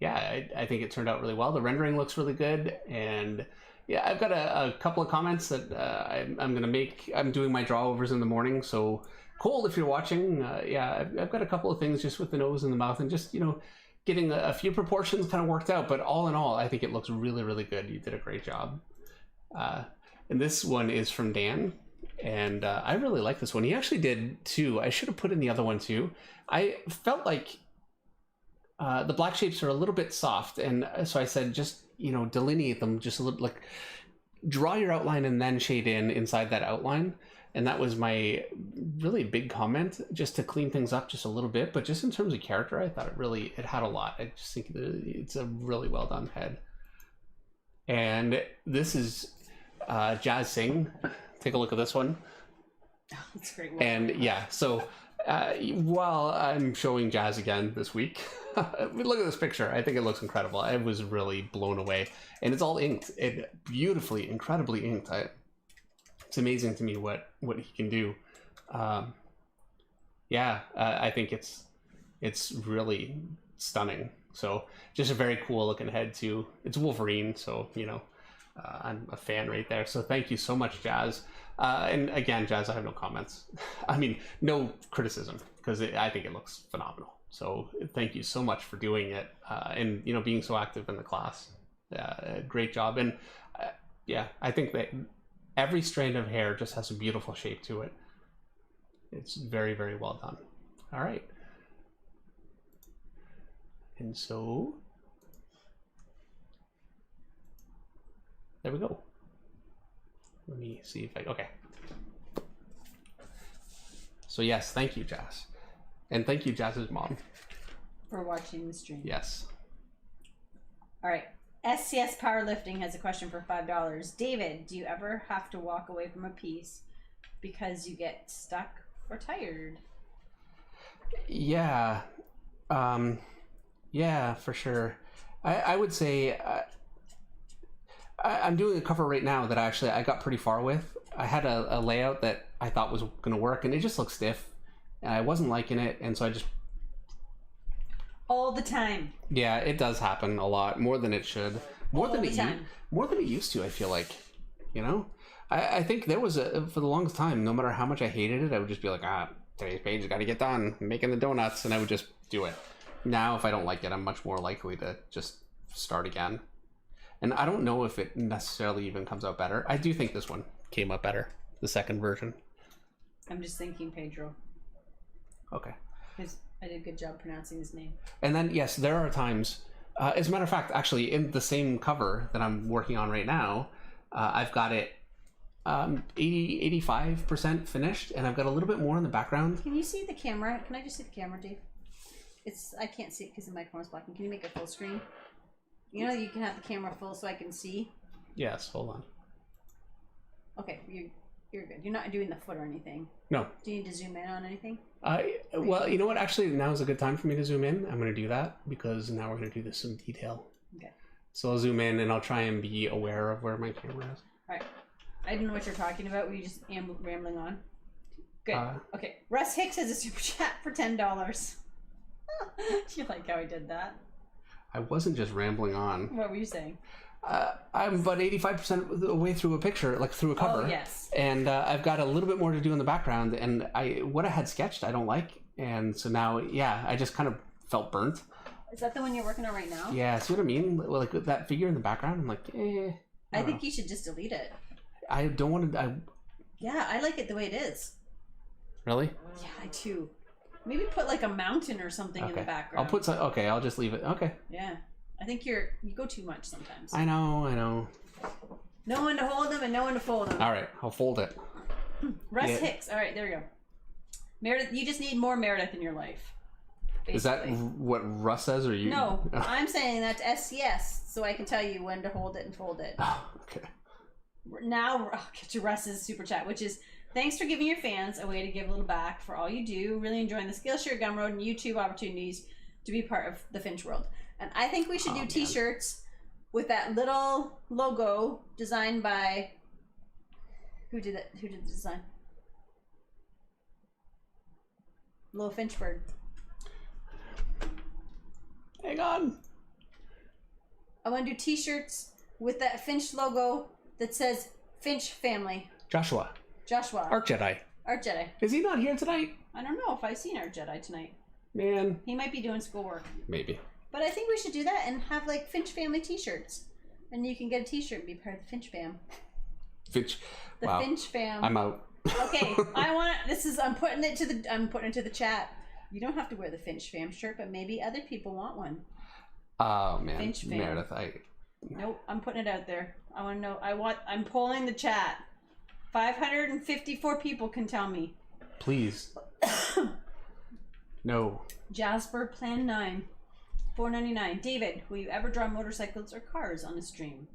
Yeah, I think it turned out really well. The rendering looks really good, and yeah, I've got a couple of comments that I'm gonna make. I'm doing my drawovers in the morning, so Cole, if you're watching, yeah, I've got a couple of things just with the nose and the mouth, and just, you know, getting a few proportions kind of worked out. But all in all, I think it looks really, really good. You did a great job. And this one is from Dan, and I really like this one. He actually did two. I should have put in the other one too. I felt like the black shapes are a little bit soft, and so I said just, you know, delineate them just a little, like draw your outline and then shade in inside that outline. And that was my really big comment, just to clean things up just a little bit. But just in terms of character, I thought it had a lot. I just think it's a really well done head. And this is Jazz Singh. Take a look at this one. Oh, that's great. And yeah, so while I'm showing Jazz again this week, look at this picture. I think it looks incredible. I was really blown away. And it's all inked. Beautifully, incredibly inked. It's amazing to me what he can do. Yeah, I think it's really stunning. So just a very cool looking head too. It's Wolverine, so you know, I'm a fan right there. So thank you so much, Jazz. And again, Jazz, I have no comments. I mean, no criticism, because I think it looks phenomenal. So thank you so much for doing it, and you know, being so active in the class. Great job. And yeah, I think that every strand of hair just has a beautiful shape to it. It's very, very well done. All right. And so there we go. Let me see if okay. So yes, thank you, Jazz. And thank you, Jazz's mom, for watching the stream. Yes. All right. SCS Powerlifting has a question for $5. David, do you ever have to walk away from a piece because you get stuck or tired. Yeah. Yeah, for sure. I would say I'm doing a cover right now that I got pretty far with. I had a layout that I thought was going to work, and it just looked stiff, and I wasn't liking it, and so I just... All the time. Yeah, it does happen a lot, more than it should. More than it used to, I feel like. You know? I think there was for the longest time, no matter how much I hated it, I would just be like, today's page has got to get done. I'm making the donuts, and I would just do it. Now, if I don't like it, I'm much more likely to just start again. And I don't know if it necessarily even comes out better. I do think this one came out better, the second version. I'm just thinking Pedro. Okay. Because I did a good job pronouncing his name. And then, yes, there are times... as a matter of fact, actually, in the same cover that I'm working on right now, I've got it 85% finished, and I've got a little bit more in the background. Can you see the camera? Can I just see the camera, Dave? I can't see it because the microphone's blocking. Can you make it full screen? You know, you can have the camera full so I can see. Yes, hold on. Okay, you're good. You're not doing the foot or anything. No. Do you need to zoom in on anything? Well, you know what? Actually, now is a good time for me to zoom in. I'm going to do that because now we're going to do this in detail. Okay. So I'll zoom in and I'll try and be aware of where my camera is. All right. I don't know what you're talking about. Were you just rambling on? Good. Okay. Russ Hicks has a super chat for $10. You like how I did that? I wasn't just rambling on. What were you saying? I'm about 85% of the way through a picture, like through a cover. Oh, yes. And I've got a little bit more to do in the background. And what I had sketched, I don't like. And so now, yeah, I just kind of felt burnt. Is that the one you're working on right now? Yeah, see what I mean? Like that figure in the background, I'm like, I think you should just delete it. I don't want to... Yeah, I like it the way it is. Really? Yeah, I too. Maybe put like a mountain or something in the background. I'll put some... Okay, I'll just leave it. Okay. Yeah. I think you go too much sometimes. I know. No one to hold them and no one to fold them. All right, I'll fold it. Russ Hicks. All right, there we go. Meredith, you just need more Meredith in your life. Basically. Is that what Russ says, or you? No, I'm saying that's SCS, so I can tell you when to hold it and fold it. Oh, okay. Now I'll get to Russ's super chat, which is thanks for giving your fans a way to give a little back for all you do. Really enjoying the Skillshare, Gumroad, and YouTube opportunities to be part of the Finch world. And I think we should do T-shirts with that little logo designed by who did it? Who did the design? Little Finch bird. Hang on. I want to do T-shirts with that Finch logo that says Finch family. Joshua. Art Jedi. Is he not here tonight? I don't know if I've seen Art Jedi tonight. Man. He might be doing schoolwork. Maybe. But I think we should do that and have like Finch family T-shirts, and you can get a T-shirt and be part of the Finch fam. Finch. The wow. Finch fam. I'm out. Okay, I'm putting it to the chat. You don't have to wear the Finch fam shirt, but maybe other people want one. Oh man, Finch fam. Meredith, Nope, I'm putting it out there. I want to know. I'm polling the chat. 554 people can tell me. Please. No. Jasper Plan 9. $4.99. David, will you ever draw motorcycles or cars on a stream?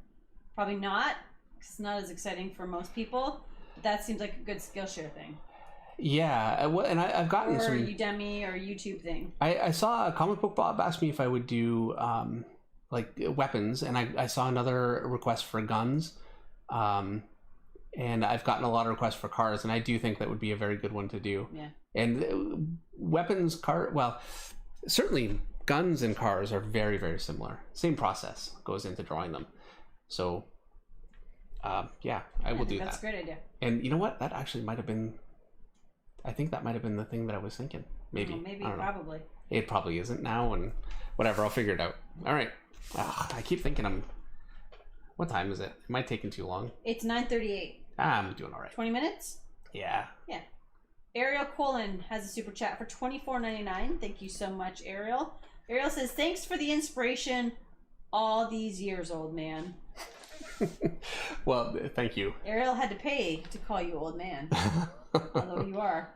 Probably not. It's not as exciting for most people. But that seems like a good Skillshare thing. Yeah, and I've gotten or some... Or Udemy or YouTube thing. I saw a comic book Bob ask me if I would do like weapons, and I saw another request for guns. And I've gotten a lot of requests for cars, and I do think that would be a very good one to do. Yeah. And weapons, well, certainly guns and cars are very, very similar. Same process goes into drawing them. So, yeah, I will do that. That's a great idea. And you know what? That actually might have been... I think that might have been the thing that I was thinking. Maybe. Maybe, I don't know. probably. It probably isn't now, and whatever. I'll figure it out. All right. I keep thinking What time is it? Am I taking too long? It's 9:38. I'm doing all right. 20 minutes? Yeah. Yeah. Ariel Colin has a super chat for $24.99. Thank you so much, Ariel. Ariel says, thanks for the inspiration all these years, old man. Well, thank you. Ariel had to pay to call you old man. Although you are.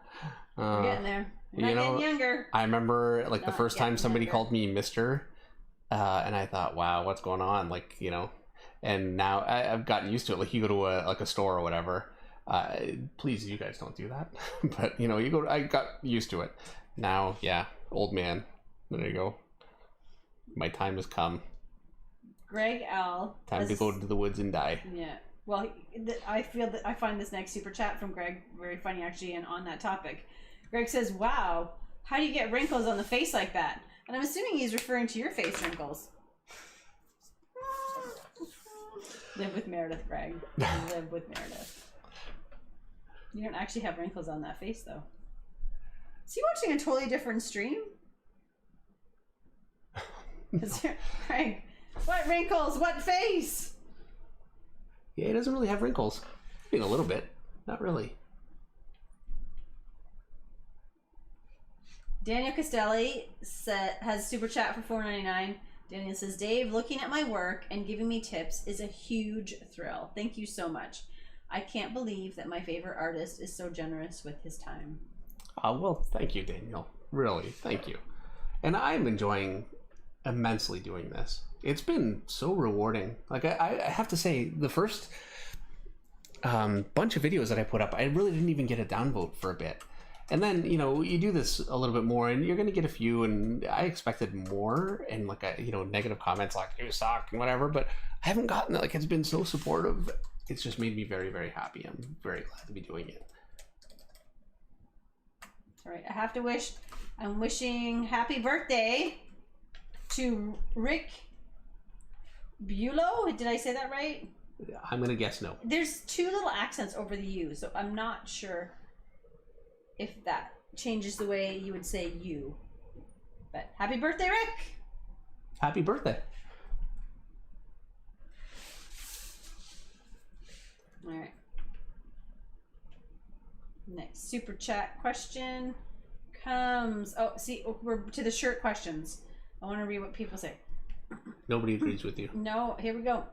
We're getting there. We're not getting younger. I remember like the first time somebody called me Mr. And I thought, wow, what's going on? Like, you know, and now I've gotten used to it. Like you go to a store or whatever. Please, you guys don't do that. But you know, I got used to it. Now, yeah, old man. There you go. My time has come. Greg L. Time to go to the woods and die. Yeah. Well, I feel that I find this next super chat from Greg very funny, actually, and on that topic. Greg says, "Wow, how do you get wrinkles on the face like that?" And I'm assuming he's referring to your face wrinkles. Live with Meredith, Greg. Live with Meredith. You don't actually have wrinkles on that face, though. Is he watching a totally different stream? Greg, what wrinkles? What face? Yeah, he doesn't really have wrinkles. I mean, a little bit. Not really. Daniel Castelli has super chat for $4.99. Daniel says, "Dave, looking at my work and giving me tips is a huge thrill. Thank you so much. I can't believe that my favorite artist is so generous with his time." Well, thank you, Daniel. Really, thank you. And I'm enjoying immensely doing this. It's been so rewarding. Like, I have to say, the first bunch of videos that I put up, I really didn't even get a downvote for a bit. And then, you know, you do this a little bit more and you're going to get a few, and I expected more and like, negative comments like, "You suck," and whatever, but I haven't gotten it. Like, it's been so supportive. It's just made me very, very happy. I'm very glad to be doing it. All right, I'm wishing happy birthday to Rick Bulow. Did I say that right? I'm going to guess no. There's two little accents over the U, so I'm not sure if that changes the way you would say you. But happy birthday, Rick! Happy birthday. All right. Next super chat question comes. We're to the shirt questions. I want to read what people say. Nobody agrees with you. No, here we go.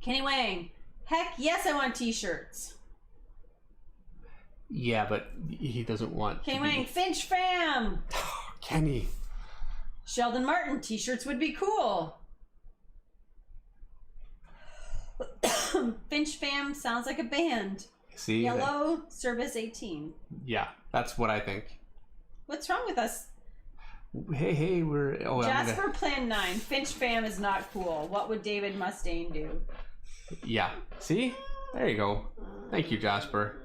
Kenny Wang. Heck yes, I want t-shirts. Yeah, but he doesn't want. Kenny Wang. Finch fam. Kenny. Sheldon Martin. T-shirts would be cool. Finch fam sounds like a band. See? Yellow Service 18. Yeah, that's what I think. What's wrong with us? Hey, we're... Oh, Jasper Plan 9. Finch fam is not cool. What would David Mustaine do? Yeah. See? There you go. Thank you, Jasper.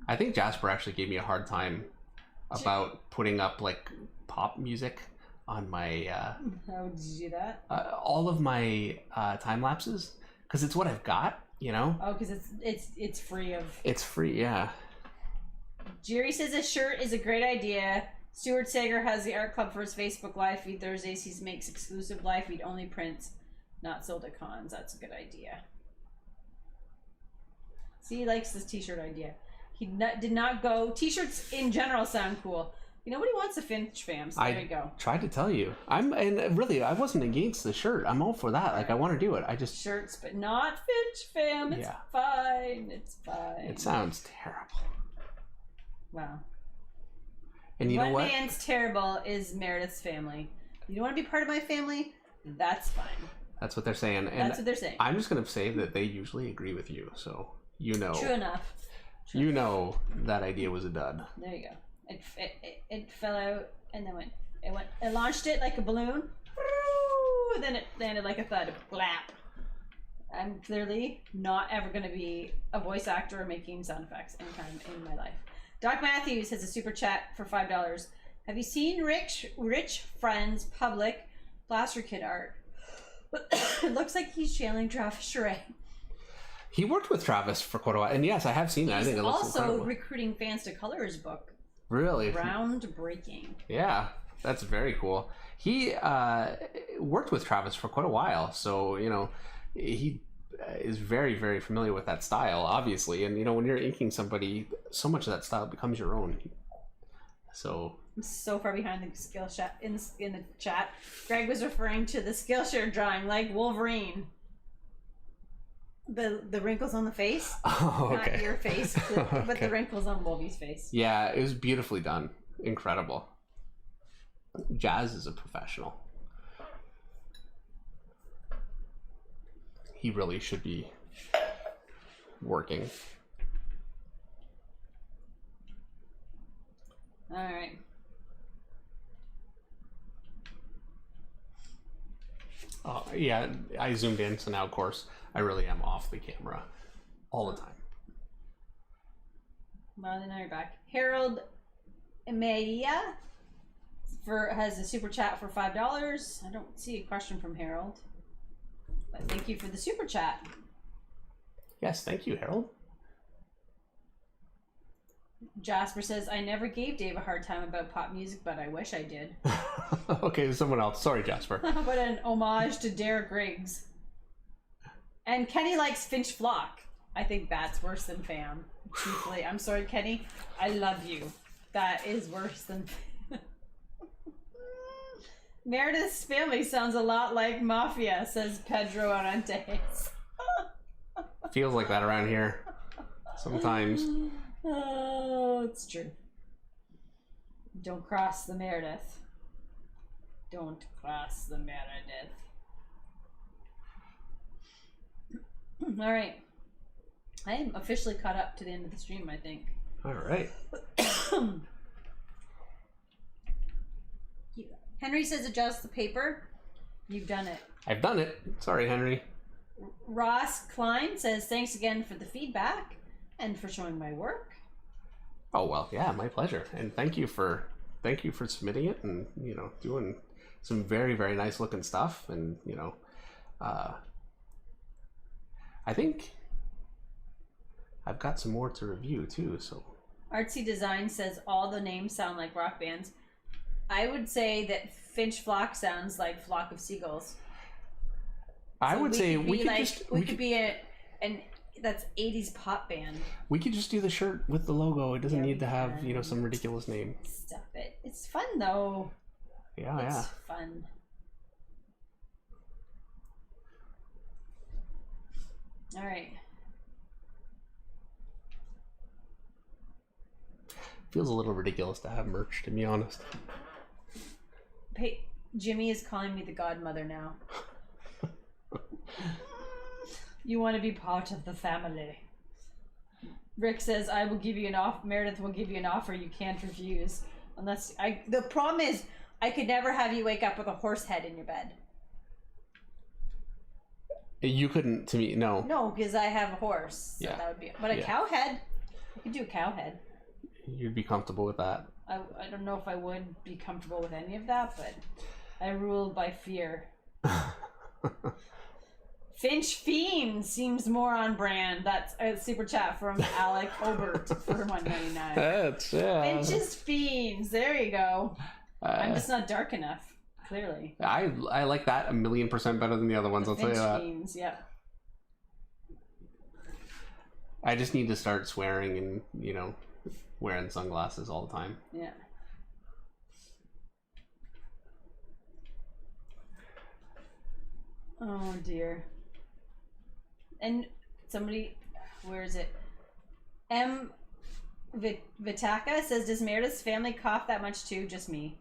I think Jasper actually gave me a hard time about putting up, like, pop music on my... How did you do that? All of my time lapses. Because it's what I've got, you know? Oh, because it's free of... It's free, yeah. Jerry says a shirt is a great idea. Stuart Sager has the art club for his Facebook live feed Thursdays. He makes exclusive live feed only prints, not sold at cons. That's a good idea. See, he likes this t-shirt idea. He did not go. T-shirts in general sound cool. Nobody wants a Finch fam, so there you go. I tried to tell you. And really, I wasn't against the shirt. I'm all for that. Like, I want to do it. I just... Shirts, but not Finch fam. It's fine. It's fine. It sounds terrible. Wow. And you know what? One man's terrible is Meredith's family. You don't want to be part of my family? That's fine. That's what they're saying. And that's what they're saying. I'm just going to say that they usually agree with you. So, you know. True enough. You know that idea was a dud. There you go. It fell out and then it launched it like a balloon, and then it landed like a thud. Blap. I'm clearly not ever going to be a voice actor or making sound effects anytime in my life. Doc Matthews has a super chat for $5. Have you seen Rich Friend's public Blaster Kid art? It looks like he's channeling Travis Shrey. He worked with Travis for quite a while, and yes, I have seen that. I think it looks also incredible. Recruiting fans to color his book. Really? Groundbreaking. Yeah, that's very cool. He worked with Travis for quite a while, so, he is very, very familiar with that style, obviously. And, when you're inking somebody, so much of that style becomes your own. So... I'm so far behind the Skillshare in the chat. Greg was referring to the Skillshare drawing like Wolverine. The wrinkles on the face. Oh, okay. Not your face, but the wrinkles on Wolvie's face. Yeah, it was beautifully done. Incredible. Jazz is a professional. he really should be working. All right. Yeah, I zoomed in, so now, of course, I really am off the camera all the time. Well, then you're back. Harold Emeya has a super chat for $5. I don't see a question from Harold, but thank you for the super chat. Yes, thank you, Harold. Jasper says, I never gave Dave a hard time about pop music, but I wish I did. Okay, someone else. Sorry, Jasper. What an homage to Derek Riggs. And Kenny likes Finch Flock. I think that's worse than fam. Truthfully, I'm sorry, Kenny. I love you. That is worse than Meredith's family sounds a lot like Mafia, says Pedro Arantes. Feels like that around here. Sometimes. Oh, it's true. Don't cross the Meredith. Don't cross the Meredith. All right. I am officially caught up to the end of the stream, I think. All right. Henry says adjust the paper. You've done it. I've done it. Sorry, Henry. Ross Klein says thanks again for the feedback and for showing my work. Oh, well, yeah, my pleasure. And thank you for submitting it and, you know, doing some very, very nice looking stuff. And, you know, I think I've got some more to review too, so. Artsy Design says all the names sound like rock bands. I would say that Finch Flock sounds like Flock of Seagulls. I would say we could be an that's 80s pop band. We could just do the shirt with the logo. It doesn't need to have, you know, some ridiculous name. Stop it. It's fun though. Yeah, it's fun. All right. Feels a little ridiculous to have merch, to be honest. Hey, Jimmy is calling me the godmother now. You want to be part of the family. Rick says, I will give you an offer. Meredith will give you an offer you can't refuse. Unless the problem is, I could never have you wake up with a horse head in your bed. You couldn't, to me, no. No, because I have a horse. So yeah. That would be. But a cow head, you could do a cow head. You'd be comfortable with that. I don't know if I would be comfortable with any of that, but I rule by fear. Finch Fiend seems more on brand. That's a super chat from Alec Obert for $1.99. That's Finch's Fiends. There you go. I'm just not dark enough. Clearly. I like that 1,000,000% better than the other ones. I'll tell you that. Finch Fiends. Yep. I just need to start swearing and, you know, wearing sunglasses all the time. Yeah. Oh dear. And somebody, where is it? M. Vitaka says, does Meredith's family cough that much too? Just me.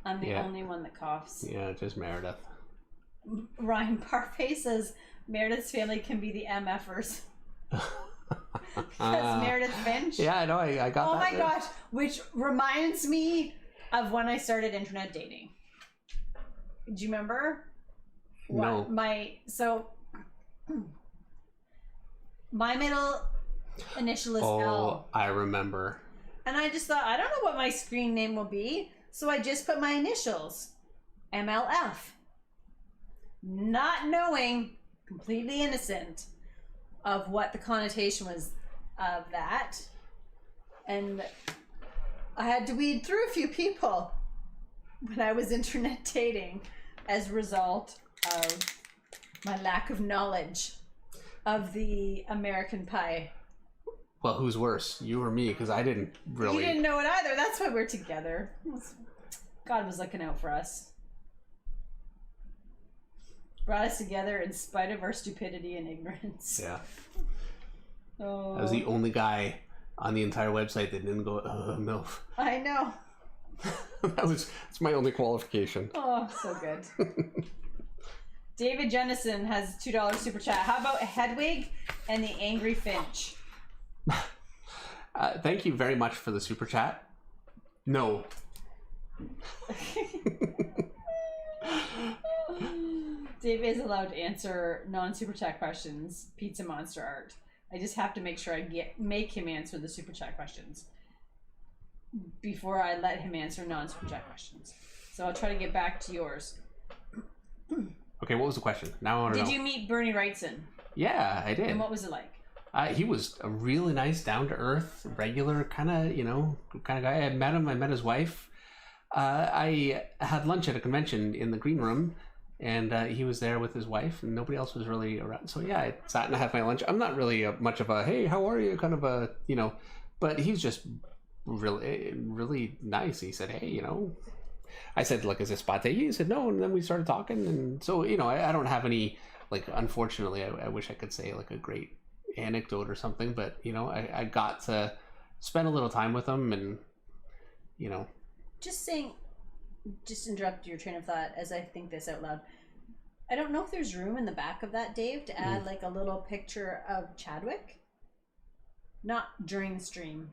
I'm the only one that coughs. Yeah, just Meredith. Ryan Parfait says, Meredith's family can be the MFers. Because Meredith Finch. Yeah, I know. I got that. Oh my gosh. Which reminds me of when I started internet dating. Do you remember? No. My middle initial is L. I remember. And I just thought, I don't know what my screen name will be. So I just put my initials. MLF. Not knowing, completely innocent of what the connotation was of that. And I had to weed through a few people when I was internet dating as a result of my lack of knowledge of the American Pie. Well, who's worse, you or me? Because I didn't really. You didn't know it either. That's why we're together. God was looking out for us. Brought us together in spite of our stupidity and ignorance. Yeah. Oh. I was the only guy on the entire website that didn't go, MILF. I know. That's my only qualification. Oh, so good. David Jennison has $2 super chat. How about Hedwig and the Angry Finch? Thank you very much for the super chat. No. David is allowed to answer non-super chat questions. Pizza Monster Art. I just have to make sure I make him answer the super chat questions before I let him answer non-super chat questions. So I'll try to get back to yours. Okay, what was the question? Now I want to know. Did you meet Bernie Wrightson? Yeah, I did. And what was it like? He was a really nice, down-to-earth, regular kind of guy. I met him. I met his wife. I had lunch at a convention in the green room, and he was there with his wife, and nobody else was really around. So yeah, I sat and had my lunch. I'm not really much of a, hey, how are you, kind of a, but he's just really, really nice. He said, hey, I said, like, is this spot day? He said, no, and then we started talking, and so, I don't have any, like, unfortunately, I wish I could say, like, a great anecdote or something, but I got to spend a little time with him, and just interrupt your train of thought as I think this out loud. I don't know if there's room in the back of that, Dave, to add like a little picture of Chadwick, not during the stream,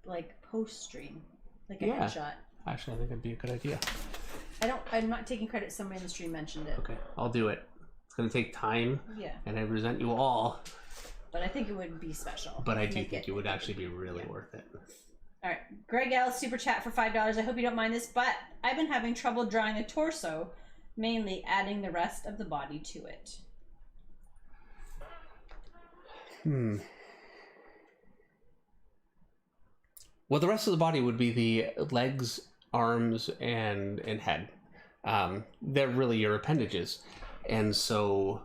but like post stream, like a headshot. Actually, I think that'd be a good idea. I'm not taking credit. Somebody in the stream mentioned it. Okay, I'll do it. It's gonna take time. Yeah. And I resent you all. But I think it would be special. But I do think it would actually be really worth it. All right. Greg L. super chat for $5. I hope you don't mind this, but I've been having trouble drawing the torso, mainly adding the rest of the body to it. Well, the rest of the body would be the legs, arms, and head. They're really your appendages. And so...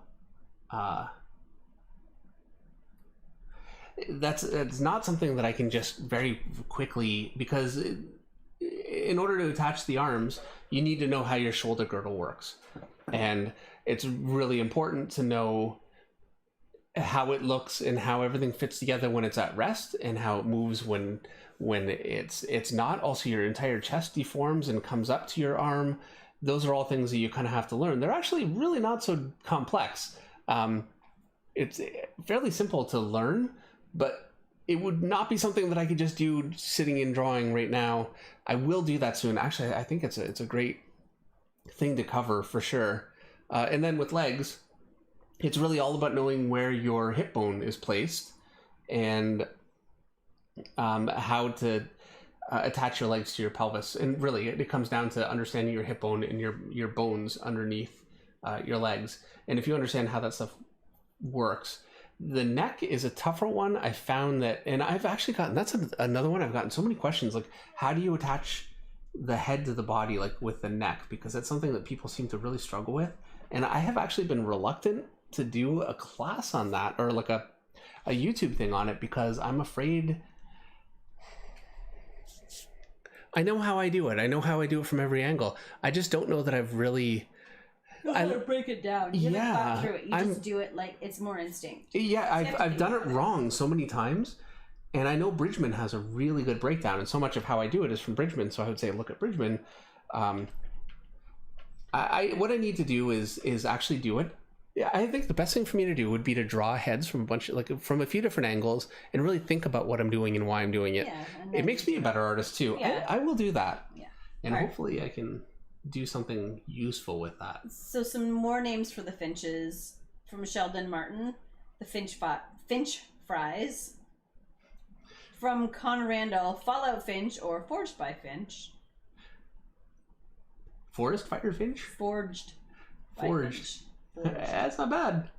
That's not something that I can just very quickly, because in order to attach the arms, you need to know how your shoulder girdle works. And it's really important to know how it looks and how everything fits together when it's at rest, and how it moves when it's not. Also, your entire chest deforms and comes up to your arm. Those are all things that you kind of have to learn. They're actually really not so complex. It's fairly simple to learn, but it would not be something that I could just do sitting in drawing right now. I will do that soon. Actually, I think it's a great thing to cover for sure. And then with legs, it's really all about knowing where your hip bone is placed, and how to attach your legs to your pelvis. And really, it comes down to understanding your hip bone and your bones underneath your legs. And if you understand how that stuff works, the neck is a tougher one. I found that, and I've actually gotten, that's another one I've gotten so many questions, like, how do you attach the head to the body, like with the neck? Because that's something that people seem to really struggle with. And I have actually been reluctant to do a class on that, or like a YouTube thing on it, because I'm afraid. I know how I do it. I know how I do it from every angle. I just don't know that I've really... I break it down. You haven't thought through it. You just do it like it's more instinct. Yeah, I've done it wrong so many times, and I know Bridgman has a really good breakdown, and so much of how I do it is from Bridgman. So I would say look at Bridgman. What I need to do is actually do it. Yeah, I think the best thing for me to do would be to draw heads from from a few different angles, and really think about what I'm doing and why I'm doing it. Yeah, it makes me a better artist too. Yeah. I will do that. Yeah, and hopefully I can do something useful with that. So some more names for the Finches from Sheldon Martin, the Finch fries. From Connor Randall, Fallout Finch or Forged by Finch. Forest Fire Finch? Forged. Forged. That's not bad,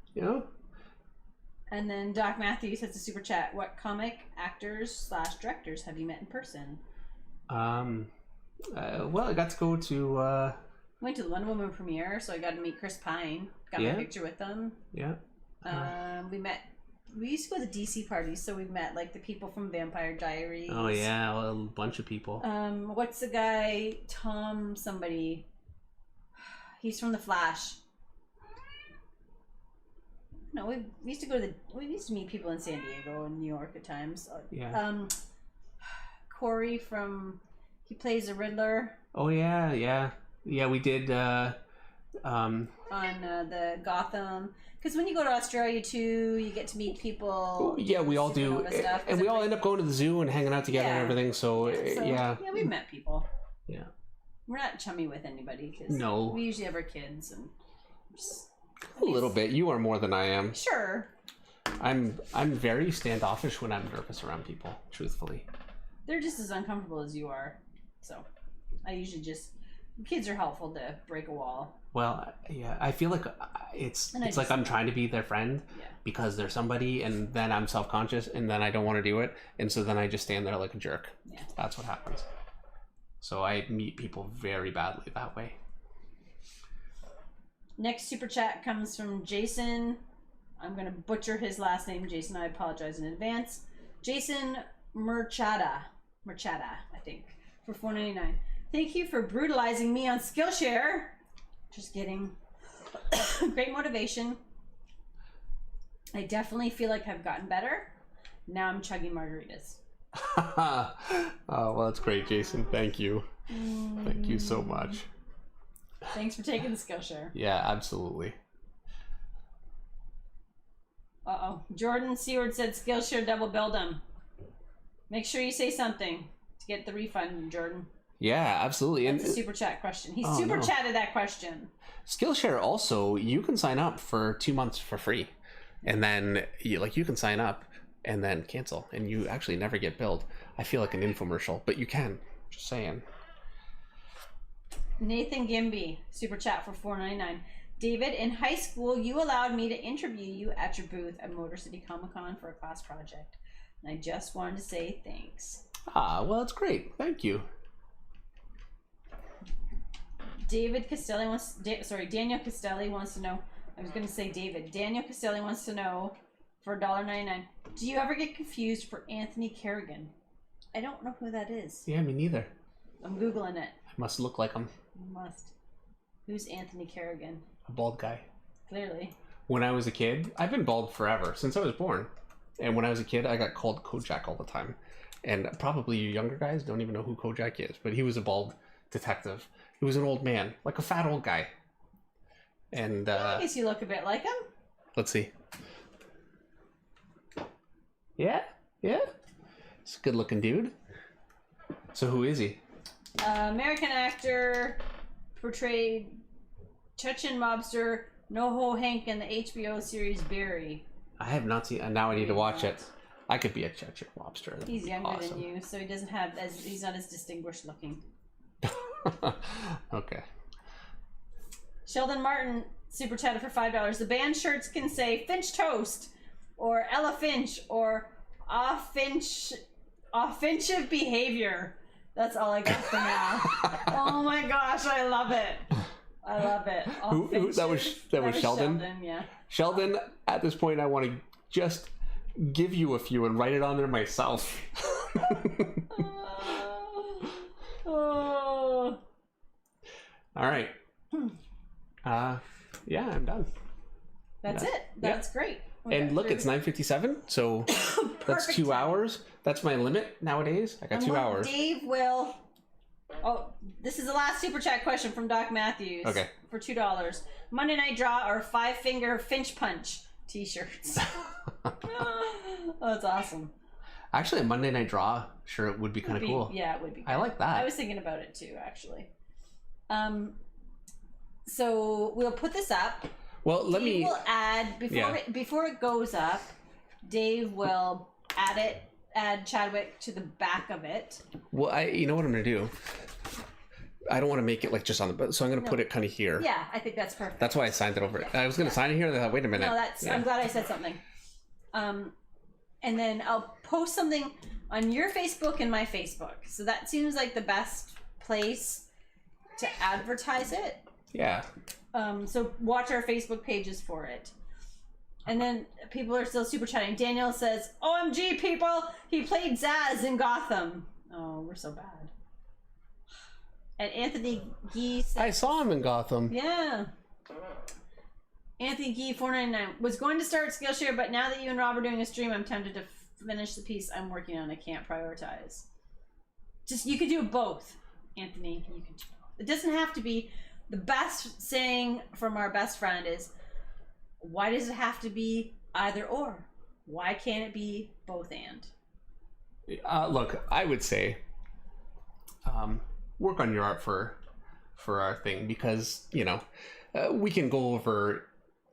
And then Doc Matthews has a super chat. What comic actors / directors have you met in person? Well, I got to go to... Went to the Wonder Woman premiere, so I got to meet Chris Pine. Got my picture with them. Yeah. We used to go to DC parties, so we met like the people from Vampire Diaries. Oh yeah, a bunch of people. What's the guy? Tom somebody. He's from The Flash. No, we used to meet people in San Diego and New York at times. Yeah. Corey from... He plays a Riddler. Oh yeah. We did on the Gotham. Because when you go to Australia too, you get to meet people. Yeah, we all do, Stuff, and we all end up going to the zoo and hanging out together and everything. So yeah, we've met people. Yeah, we're not chummy with anybody because no, we usually have our kids and just, a little bit. You are more than I am. Sure. I'm very standoffish when I'm nervous around people. Truthfully, they're just as uncomfortable as you are. So I usually just kids are helpful to break a wall. Well, yeah, I feel like it's like I'm trying to be their friend because they're somebody, and then I'm self-conscious, and then I don't want to do it, and so then I just stand there like a jerk. Yeah, that's what happens. So I meet people very badly that way. Next super chat comes from Jason. I'm going to butcher his last name, Jason. I apologize in advance. Jason Merchada, I think, for $4.99. Thank you for brutalizing me on Skillshare. Just kidding. Great motivation. I definitely feel like I've gotten better. Now I'm chugging margaritas. Oh, well, that's great, Jason. Thank you. Thank you so much. Thanks for taking the Skillshare. Yeah, absolutely. Uh-oh. Jordan Seward said Skillshare double billed him. Make sure you say something to get the refund, Jordan. Yeah, absolutely. That's a super chat question. He super chatted that question. Skillshare also, you can sign up for 2 months for free. And then you can sign up and then cancel, and you actually never get billed. I feel like an infomercial, but you can. Just saying. Nathan Gimby, super chat for $4.99. David, in high school, you allowed me to interview you at your booth at Motor City Comic Con for a class project. And I just wanted to say thanks. Well, that's great. Thank you. Daniel Castelli wants to know. I was going to say David. Daniel Castelli wants to know for $1.99. Do you ever get confused for Anthony Kerrigan? I don't know who that is. Yeah, me neither. I'm Googling it. I must look like him. You must. Who's Anthony Kerrigan? A bald guy. Clearly. When I was a kid, I've been bald forever, since I was born. And when I was a kid, I got called Kojak all the time. And probably you younger guys don't even know who Kojak is, but he was a bald detective. He was an old man, like a fat old guy. And I guess you look a bit like him. Let's see. Yeah. He's a good looking dude. So who is he? American actor, portrayed Chechen mobster Noho Hank in the HBO series Barry. I have not seen. Now I need to watch it. I could be a Chechen mobster. That'd He's younger than you, so he doesn't have he's not as distinguished looking. Okay. Sheldon Martin super chatted for $5. The band shirts can say Finch Toast or Ella Finch or offensive behavior. That's all I got for now. Oh my gosh, I love it. I love it. Who, that was Sheldon? Sheldon, yeah. Sheldon, at this point, I want to just give you a few and write it on there myself. All right. Yeah, I'm done. That's it. That's great. And look, it's 9:57, so that's 2 hours. That's my limit nowadays. I got 2 hours. Dave will... Oh, this is the last super chat question from Doc Matthews. Okay. For $2. Monday Night Draw or 5-finger Finch Punch t-shirts. Oh, that's awesome. Actually, a Monday Night Draw shirt would be kind of cool. Yeah, it would be good. I like that. I was thinking about it too, actually. So we'll put this up. Well, Dave will add before it goes up. Dave will add Chadwick to the back of it. Well, you know what I'm gonna do. I don't want to make it like just on the, so I'm gonna put it kind of here. Yeah, I think that's perfect. That's why I signed it over. I was gonna sign it here, and I thought, wait a minute. No, I'm glad I said something. And then I'll post something on your Facebook and my Facebook. So that seems like the best place to advertise it. Yeah. So watch our Facebook pages for it. And then people are still super chatting. Daniel says, OMG, people, he played Zaz in Gotham. Oh, we're so bad. And Anthony Gee said, I saw him in Gotham. Yeah. Anthony Gee, $4.99. Was going to start Skillshare, but now that you and Rob are doing a stream, I'm tempted to finish the piece I'm working on. I can't prioritize. You could do both, Anthony. You could do both. It doesn't have to be The best saying from our best friend is, why does it have to be either or? Why can't it be both and? Look, I would say work on your art for our thing, because, you know, we can go over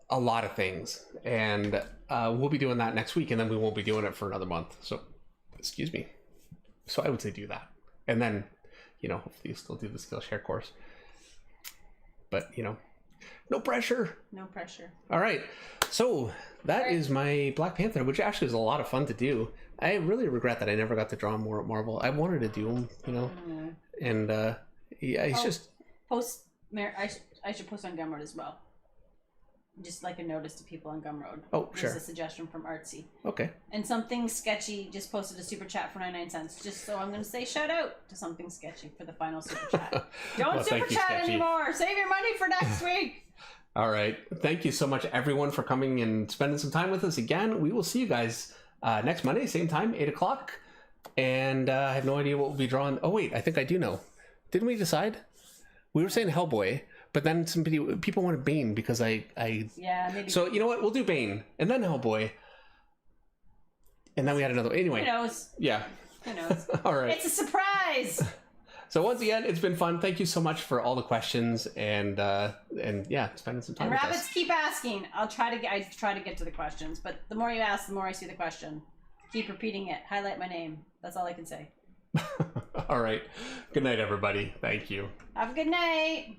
a lot of things, and we'll be doing that next week, and then we won't be doing it for another month. So, excuse me. So I would say do that. And then, you know, hopefully you still do the Skillshare course. But, you know, no pressure. No pressure. All right. So that is my Black Panther, which actually is a lot of fun to do. I really regret that I never got to draw more at Marvel. I wanted to do them, you know. And yeah, it's just... I should post on Gumroad as well. Just like a notice to people on Gumroad. Oh, sure. There's a suggestion from Artsy. Okay. And Something Sketchy just posted a super chat for 99 cents. Just so I'm going to say shout out to Something Sketchy for the final super chat. Don't super chat anymore. Save your money for next week. All right. Thank you so much, everyone, for coming and spending some time with us again. We will see you guys next Monday, same time, 8 o'clock. And I have no idea what we'll be drawing. Oh, wait. I think I do know. Didn't we decide? We were saying Hellboy. But then people wanted Bane because I yeah, maybe. So you know what? We'll do Bane and then Hellboy, and then we had another. Anyway, who knows? Yeah. Who knows? All right. It's a surprise. So once again, it's been fun. Thank you so much for all the questions and yeah, spending some time. And with rabbits us. keep asking. I try to get to the questions, but the more you ask, the more I see the question. Keep repeating it. Highlight my name. That's all I can say. All right. Good night, everybody. Thank you. Have a good night.